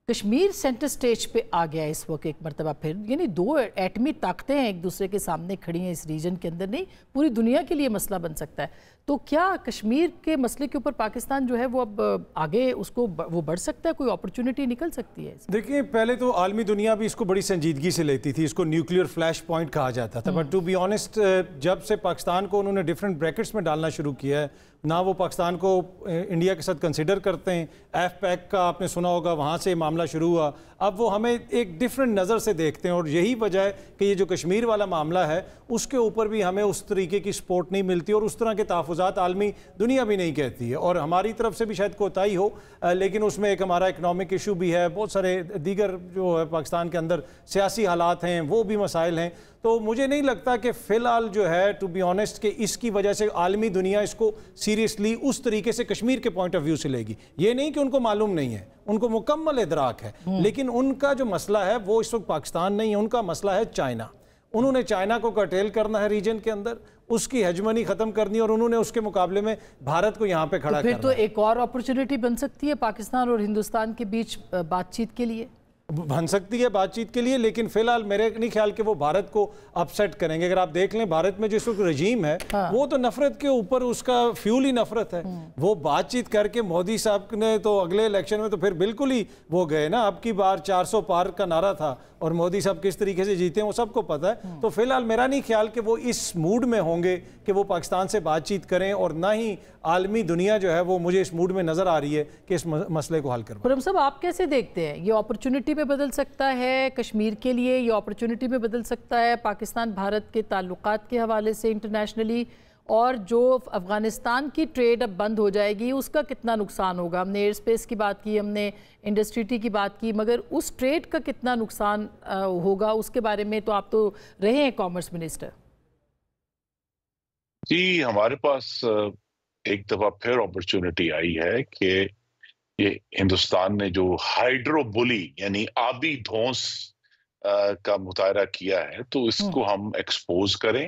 कश्मीर सेंटर स्टेज पे आ गया इस वक्त एक मरतबा फिर। यानी दो एटमी ताकतें हैं एक दूसरे के सामने खड़ी हैं इस रीजन के अंदर, नहीं पूरी दुनिया के लिए मसला बन सकता है। तो क्या कश्मीर के मसले के ऊपर पाकिस्तान जो है वो अब आगे उसको वो बढ़ सकता है, कोई अपॉर्चुनिटी निकल सकती है? देखिए, पहले तो आलमी दुनिया भी इसको बड़ी संजीदगी से लेती थी, इसको न्यूक्लियर फ्लैश पॉइंट कहा जाता था, बट टू बी ऑनेस्ट जब से पाकिस्तान को उन्होंने डिफरेंट ब्रैकेट्स में डालना शुरू किया है, ना वो पाकिस्तान को इंडिया के साथ कंसिडर करते हैं। FPAC का आपने सुना होगा, वहाँ से मामला शुरू हुआ, अब वो हमें एक डिफरेंट नज़र से देखते हैं, और यही वजह है कि ये जो कश्मीर वाला मामला है उसके ऊपर भी हमें उस तरीके की सपोर्ट नहीं मिलती और उस तरह के तहफ़्फ़ुज़ात आलमी दुनिया भी नहीं कहती है, और हमारी तरफ से भी शायद कोताही हो, लेकिन उसमें एक हमारा इकनॉमिक इशू भी है, बहुत सारे दीगर जो है पाकिस्तान के अंदर सियासी हालात हैं वो भी मसाइल हैं। तो मुझे नहीं लगता कि फ़िलहाल जो है टू बी ऑनेस्ट कि इसकी वजह से आलमी दुनिया इसको सीरियसली उस तरीके से कश्मीर के पॉइंट ऑफ व्यू से लेगी। ये नहीं कि उनको मालूम नहीं है, उनको मुकम्मल इदराक है, लेकिन उनका जो मसला है वो इस वक्त पाकिस्तान नहीं है, उनका मसला है चाइना। उन्होंने चाइना को कर्टेल करना है रीजन के अंदर, उसकी हेजमनी खत्म करनी है, और उन्होंने उसके मुकाबले में भारत को यहाँ पे खड़ा फिर तो एक और अपॉर्चुनिटी बन सकती है पाकिस्तान और हिंदुस्तान के बीच बातचीत के लिए। बन सकती है बातचीत के लिए, लेकिन फिलहाल मेरे नहीं ख्याल कि वो भारत को अपसेट करेंगे। अगर आप देख लें भारत में जिस वक्त रजीम है वो तो नफरत के ऊपर, उसका फ्यूल ही नफरत है। वो बातचीत करके मोदी साहब ने तो अगले इलेक्शन में तो फिर बिल्कुल ही वो गए ना, अब की बार 400 पार का नारा था और मोदी साहब किस तरीके से जीते हैं वो सबको पता है। तो फिलहाल मेरा नहीं ख्याल कि वो इस मूड में होंगे कि वो पाकिस्तान से बातचीत करें, और ना ही आलमी दुनिया जो है वो मुझे इस मूड में नजर आ रही है कि इस मसले को हल करें। खुर्रम साहब, आप कैसे देखते हैं, ये अपॉर्चुनिटी में बदल सकता है कश्मीर के लिए, ये अपॉर्चुनिटी में बदल सकता है पाकिस्तान भारत के ताल्लुकात के हवाले से इंटरनेशनली, और जो अफगानिस्तान की ट्रेड अब बंद हो जाएगी उसका कितना नुकसान होगा? हमने एयर स्पेस की बात की, हमने इंडस्ट्री की बात की, मगर उस ट्रेड का कितना नुकसान होगा उसके बारे में तो आप तो रहे हैं कॉमर्स मिनिस्टर। जी, हमारे पास एक दफा फिर अपॉर्चुनिटी आई है कि ये हिंदुस्तान ने जो हाइड्रोबुली यानी आबी धौंस का मुतायरा किया है, तो इसको हम एक्सपोज करें।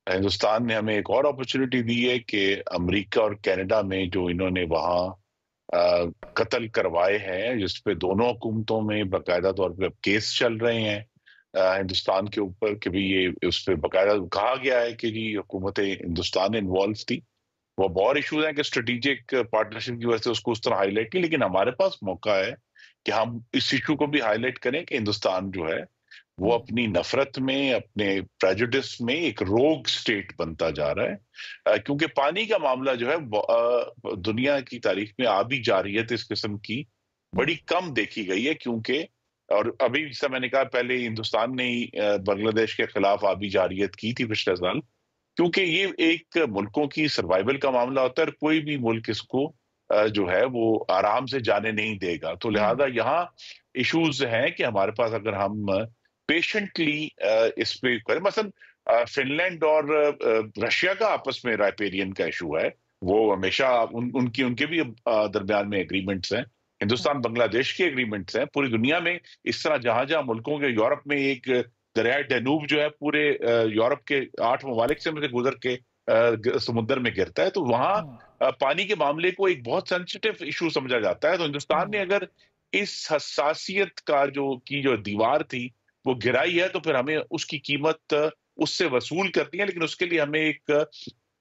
हिंदुस्तान ने हमें एक और अपॉर्चुनिटी दी है कि अमेरिका और कनाडा में जो इन्होंने वहाँ कत्ल करवाए हैं, जिस पे दोनों हुकूमतों में बाकायदा तौर पे अब केस चल रहे हैं हिंदुस्तान के ऊपर कि भी ये उस पर बाकायदा कहा गया है कि जी हुकूमत हिंदुस्तान इन्वॉल्व थी। वो बहुत इशूज हैं कि स्ट्रेटेजिक पार्टनरशिप की वजह से उसको उस तरह हाईलाइट नहीं, लेकिन हमारे पास मौका है कि हम इस इशू को भी हाईलाइट करें कि हिंदुस्तान जो है वो अपनी नफरत में, अपने प्रेजुडिस में एक रोग स्टेट बनता जा रहा है। क्योंकि पानी का मामला जो है दुनिया की तारीख में आबी जारियत इस किस्म की बड़ी कम देखी गई है, क्योंकि और अभी जैसा मैंने कहा पहले हिंदुस्तान ने ही बांग्लादेश के खिलाफ आबी जारियत की थी पिछले साल, क्योंकि ये एक मुल्कों की सर्वाइवल का मामला होता है और कोई भी मुल्क इसको जो है वो आराम से जाने नहीं देगा। तो लिहाजा यहाँ इश्यूज हैं कि हमारे पास अगर हम पेशेंटली इस पे करें, मसलन फिनलैंड और रशिया का आपस में राइपेरियन का इशू है, वो हमेशा उनके भी दरमियान में एग्रीमेंट्स हैं, हिंदुस्तान बांग्लादेश के एग्रीमेंट्स हैं। पूरी दुनिया में इस तरह जहां जहां मुल्कों के, यूरोप में एक दरिया डैनूब जो है पूरे यूरोप के 8 ममालिक से गुजर के समुद्र में गिरता है, तो वहां पानी के मामले को एक बहुत सेंसिटिव इशू समझा जाता है। तो हिंदुस्तान ने अगर इस हसासियत का जो दीवार थी वो गिराई है, तो फिर हमें उसकी कीमत उससे वसूल करनी है, लेकिन उसके लिए हमें एक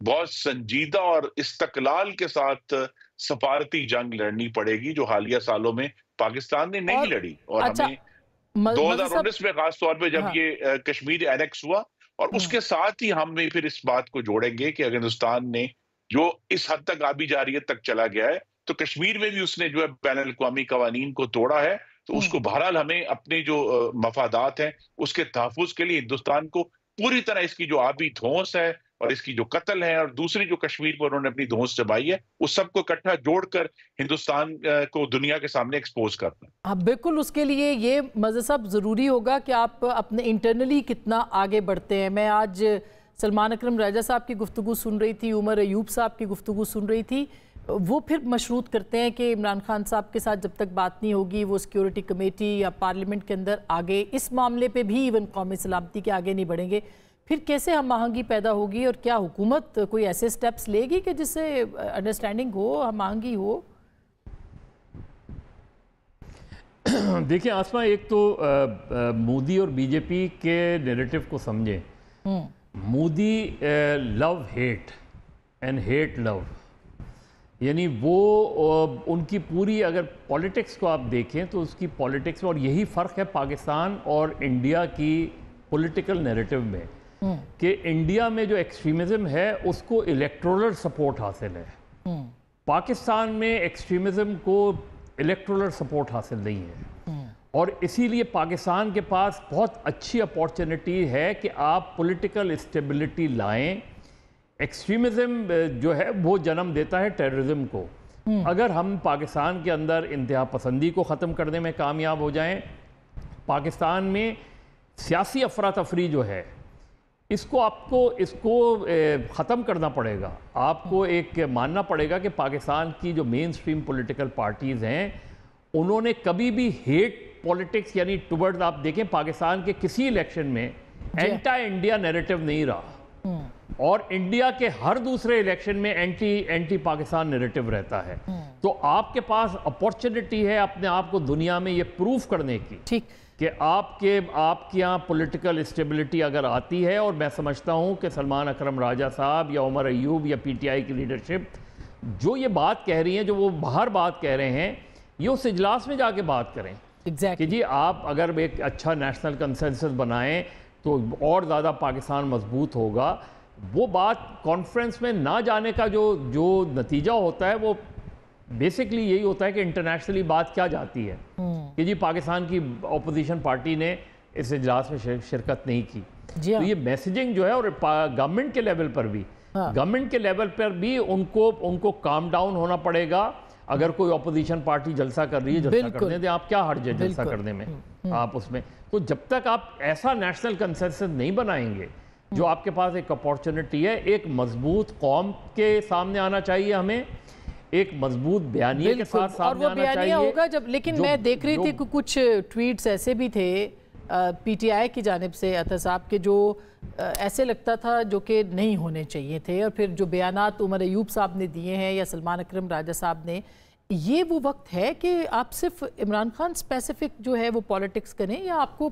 बहुत संजीदा और इस्तकलाल के साथ सफारती जंग लड़नी पड़ेगी, जो हालिया सालों में पाकिस्तान ने नहीं लड़ी। और अच्छा, हमें 2019 में खास तौर पे जब ये कश्मीर एनेक्स हुआ, और उसके साथ ही हम फिर इस बात को जोड़ेंगे कि अगर हिंदुस्तान ने जो इस हद तक आबी जारियत तक चला गया है, तो कश्मीर में भी उसने जो है बैनुल अक़वामी कवानीन को तोड़ा है। तो उसको बहरहाल हमें अपने जो मफादात हैं उसके तहफ़्फ़ुज़ के लिए हिंदुस्तान को पूरी तरह इसकी जो आबी धौंस है और इसकी जो कत्ल है और दूसरी जो कश्मीर पर उन्होंने अपनी धौंस जमाई है, उस सबको इकट्ठा जोड़कर हिंदुस्तान को दुनिया के सामने एक्सपोज करना है। हाँ बिल्कुल, उसके लिए ये मज़हब ज़रूरी होगा कि आप अपने इंटरनली कितना आगे बढ़ते हैं। मैं आज सलमान अकरम राजा साहब की गुफ्तगू सुन रही थी, उमर अयूब साहब की गुफ्तगू सुन रही थी, वो फिर मशरूत करते हैं कि इमरान खान साहब के साथ जब तक बात नहीं होगी वो सिक्योरिटी कमेटी या पार्लियामेंट के अंदर आगे इस मामले पे भी इवन कौमी सलामती के आगे नहीं बढ़ेंगे। फिर कैसे हम आहंगी पैदा होगी और क्या हुकूमत कोई ऐसे स्टेप्स लेगी कि जिससे अंडरस्टैंडिंग हो, हम आहंगी हो? देखिए आसमा, एक तो मोदी और बीजेपी के नैरेटिव को समझें। Modi love hate and hate love, यानी वो उनकी पूरी अगर पॉलिटिक्स को आप देखें तो उसकी पॉलिटिक्स में, और यही फ़र्क है पाकिस्तान और इंडिया की पॉलिटिकल नैरेटिव में, कि इंडिया में जो एक्सट्रीमिज़म है उसको इलेक्टोरल सपोर्ट हासिल है, पाकिस्तान में एक्सट्रीमिज़म को इलेक्टोरल सपोर्ट हासिल नहीं है। और इसीलिए पाकिस्तान के पास बहुत अच्छी अपॉर्चुनिटी है कि आप पॉलिटिकल स्टेबिलिटी लाएं। एक्सट्रीमिज़म जो है वो जन्म देता है टेररिज्म को। अगर हम पाकिस्तान के अंदर इंतहा पसंदी को ख़त्म करने में कामयाब हो जाएं, पाकिस्तान में सियासी अफरा तफरी जो है इसको ख़त्म करना पड़ेगा। आपको एक मानना पड़ेगा कि पाकिस्तान की जो मेन स्ट्रीम पॉलिटिकल पार्टीज़ हैं उन्होंने कभी भी हेट पॉलिटिक्स यानी टुवर्ड्स, आप देखें पाकिस्तान के किसी इलेक्शन में एंटी इंडिया नैरेटिव नहीं रहा। और इंडिया के हर दूसरे इलेक्शन में एंटी पाकिस्तान नैरेटिव रहता है। तो आपके पास अपॉर्चुनिटी है अपने आप को दुनिया में ये प्रूफ करने की, ठीक, कि आपके यहाँ पॉलिटिकल स्टेबिलिटी अगर आती है, और मैं समझता हूँ कि सलमान अकरम राजा साहब या उमर अयूब या पीटीआई की लीडरशिप जो ये बात कह रही है, जो वो बाहर बात कह रहे हैं, ये उस इजलास में जाके बात करें। कि जी आप अगर एक अच्छा नेशनल कंसेंसस बनाएं तो और ज़्यादा पाकिस्तान मजबूत होगा। वो बात कॉन्फ्रेंस में ना जाने का जो नतीजा होता है वो बेसिकली यही होता है कि इंटरनेशनली बात क्या जाती है कि जी पाकिस्तान की अपोजिशन पार्टी ने इस इजलास में शिरकत नहीं की। तो ये मैसेजिंग जो है, और गवर्नमेंट के लेवल पर भी, गवर्नमेंट के लेवल पर भी उनको काम डाउन होना पड़ेगा। अगर कोई अपोजिशन पार्टी जलसा कर रही है, जलसा करने दें, आप क्या हर्ज है जलसा करने में, आप उसमें। तो जब तक आप ऐसा नेशनल कंसेंसस नहीं बनाएंगे, जो आपके पास एक अपॉर्चुनिटी है, एक मजबूत कौम के सामने आना चाहिए, हमें एक मजबूत बयानिया के साथ सामने आना चाहिए होगा जब। लेकिन मैं देख रही थी कि कुछ ट्वीट्स ऐसे भी थे पीटीआई की जानिब से अतर साहब के, जो ऐसे लगता था जो कि नहीं होने चाहिए थे, और फिर जो बयानात उमर अयूब साहब ने दिए हैं या सलमान अकरम राजा साहब ने, ये वो वक्त है कि आप सिर्फ इमरान खान स्पेसिफिक जो है वो पॉलिटिक्स करें, या आपको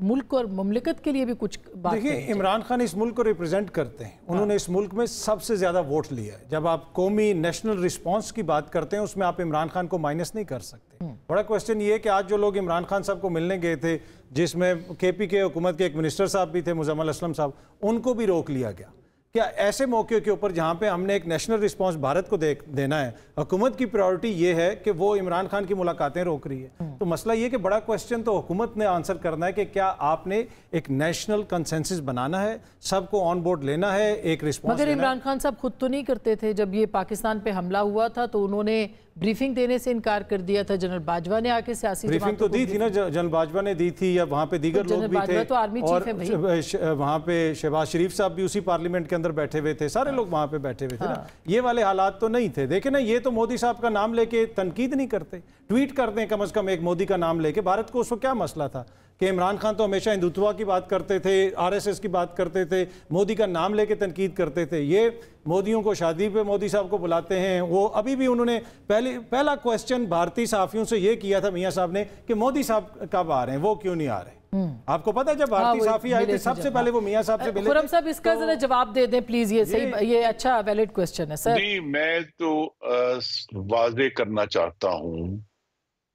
मुल्क और मुमलिकत के लिए भी कुछ बात? देखिए, इमरान खान इस मुल्क को रिप्रेजेंट करते हैं, उन्होंने इस मुल्क में सबसे ज़्यादा वोट लिया है। जब आप कौमी नेशनल रिस्पांस की बात करते हैं, उसमें आप इमरान खान को माइनस नहीं कर सकते। बड़ा क्वेश्चन ये है कि आज जो लोग इमरान खान साहब को मिलने गए थे, जिसमें केपी के हुकूमत के एक मिनिस्टर साहब भी थे, मुजम्मिल असलम साहब, उनको भी रोक लिया गया। क्या ऐसे मौके के ऊपर जहां पे हमने एक नेशनल रिस्पांस भारत को देना है, हुकूमत की प्रायोरिटी ये है कि वो इमरान खान की मुलाकातें रोक रही है? तो मसला ये कि बड़ा क्वेश्चन तो हुकूमत ने आंसर करना है कि क्या आपने एक नेशनल कंसेंसस बनाना है, सबको ऑन बोर्ड लेना है, एक रिस्पांस। मगर इमरान खान साहब खुद तो नहीं करते थे। जब ये पाकिस्तान पे हमला हुआ था तो उन्होंने ब्रीफिंग देने से इनकार कर दिया था। जनरल बाजवा ने आके सियासी ब्रीफिंग तो दी थी ना, जनरल बाजवा ने दी थी, या वहाँ पे दीगर लोग भी थे, तो आर्मी चीफ है और वहाँ पे शहबाज शरीफ साहब भी उसी पार्लियामेंट के अंदर बैठे हुए थे, सारे लोग वहाँ पे बैठे हुए थे ना। ये वाले हालात तो नहीं थे। देखे ना, ये तो मोदी साहब का नाम लेके तनकीद नहीं करते, ट्वीट करते हैं कम से कम एक मोदी का नाम लेके। भारत को उसको क्या मसला था कि इमरान खान तो हमेशा हिंदुत्व की बात करते थे, आरएसएस की बात करते थे, मोदी का नाम लेके तनकीद करते थे। ये मोदियों को शादी पे मोदी साहब को बुलाते हैं। वो अभी भी उन्होंने पहला क्वेश्चन भारतीय सहाफियों से ये किया था मियां साहब ने कि मोदी साहब कब आ रहे हैं, वो क्यों नहीं आ रहे? आपको पता है जब भारतीय सहाफी आए थे सबसे पहले वो मियां साहब से मिले। खुरम साहब इसका जरा जवाब दे दें प्लीज, ये सही, ये अच्छा वैलिड क्वेश्चन है सर। जी, मैं तो वाजे करना चाहता हूं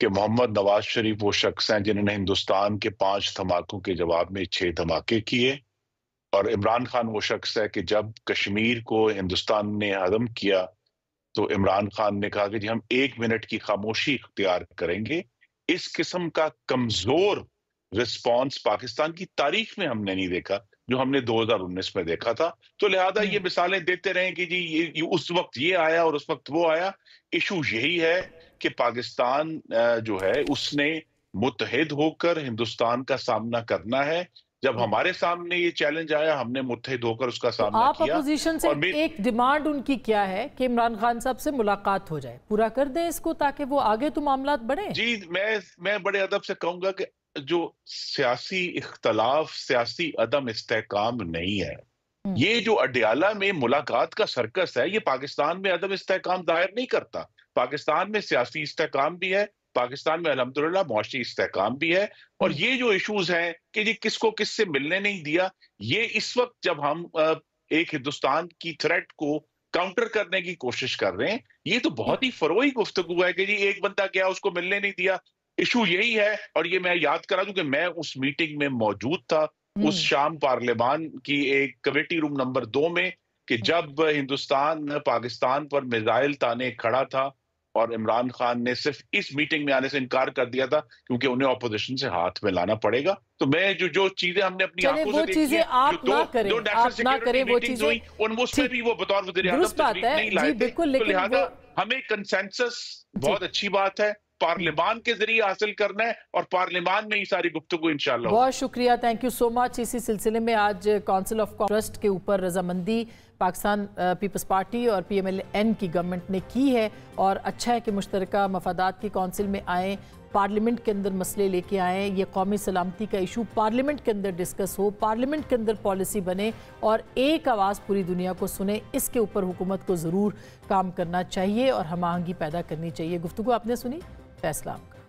कि मोहम्मद नवाज शरीफ वो शख्स हैं जिन्होंने हिंदुस्तान के 5 धमाकों के जवाब में 6 धमाके किए, और इमरान खान वो शख्स है कि जब कश्मीर को हिंदुस्तान ने हदम किया तो इमरान खान ने कहा कि जी हम 1 मिनट की खामोशी इख्तियार करेंगे। इस किस्म का कमजोर रिस्पॉन्स पाकिस्तान की तारीख में हमने नहीं देखा जो हमने 2019 में देखा था। तो लिहाजा ये मिसालें देते रहे कि जी ये उस वक्त ये आया और उस वक्त वो आया। इशू यही है कि पाकिस्तान जो है उसने मुत्तहिद होकर हिंदुस्तान का सामना करना है। जब हमारे सामने ये चैलेंज आया, हमने मुत्तहिद होकर उसका सामना किया। आप अपोजिशन से एक डिमांड उनकी क्या है कि इमरान खान साहब से मुलाकात हो जाए, पूरा कर दें इसको ताकि वो आगे तो मामलात बढ़े। जी, मैं बड़े अदब से कहूंगा कि जो सियासी इख्तलाफ सियासी अदम इस्तेहकाम नहीं है, ये जो अडियाला में मुलाकात का सर्कस है, ये पाकिस्तान में अदम इस्तेहकाम जाहिर नहीं करता। पाकिस्तान में सियासी इस्तेहकाम भी है, पाकिस्तान में अल्हम्दुलिल्लाह मुआशी इस्तेहकाम भी है। और ये जो इश्यूज हैं कि जी किसको किससे मिलने नहीं दिया, ये इस वक्त जब हम एक हिंदुस्तान की थ्रेट को काउंटर करने की कोशिश कर रहे हैं, ये तो बहुत ही फरोई गुफ्तगू है कि जी एक बंदा गया उसको मिलने नहीं दिया। इशू यही है, और ये मैं याद करा दूं कि मैं उस मीटिंग में मौजूद था उस शाम पार्लियामान की एक कमेटी रूम नंबर 2 में, कि जब हिंदुस्तान पाकिस्तान पर मिसाइल ताने खड़ा था और इमरान खान ने सिर्फ इस मीटिंग में आने से इनकार कर दिया था क्योंकि उन्हें ऑपोजिशन से हाथ मिलाना पड़ेगा। तो मैं जो चीजें हमने अपनी आंखों से देखी हैं, दो नेशनल सिक्योरिटी मीटिंग्स हुई, उसमें भी वो बतौर वज़ीर-ए-आज़म नहीं लाए थे। तो लिहाजा हमें कंसेंसस बहुत अच्छी बात है, पार्लियामान के जरिए हासिल करना है, और पार्लियामान में ही सारी गुफ्तगू इंशाल्लाह। बहुत शुक्रिया, थैंक यू सो मच। इसी सिलसिले में आज काउंसिल ऑफ ट्रस्ट के ऊपर रजामंदी पाकिस्तान पीपल्स पार्टी और PMLN की गवर्नमेंट ने की है, और अच्छा है कि मुश्तरका मफादात की कौंसिल में आएँ, पार्लियामेंट के अंदर मसले लेके आएँ, ये कौमी सलामती का इशू पार्लियामेंट के अंदर डिस्कस हो, पार्लियामेंट के अंदर पॉलिसी बने और एक आवाज़ पूरी दुनिया को सुने। इसके ऊपर हुकूमत को ज़रूर काम करना चाहिए और हम आहंगी पैदा करनी चाहिए। गुफ्तगू आपने सुनी, फैसला आपका।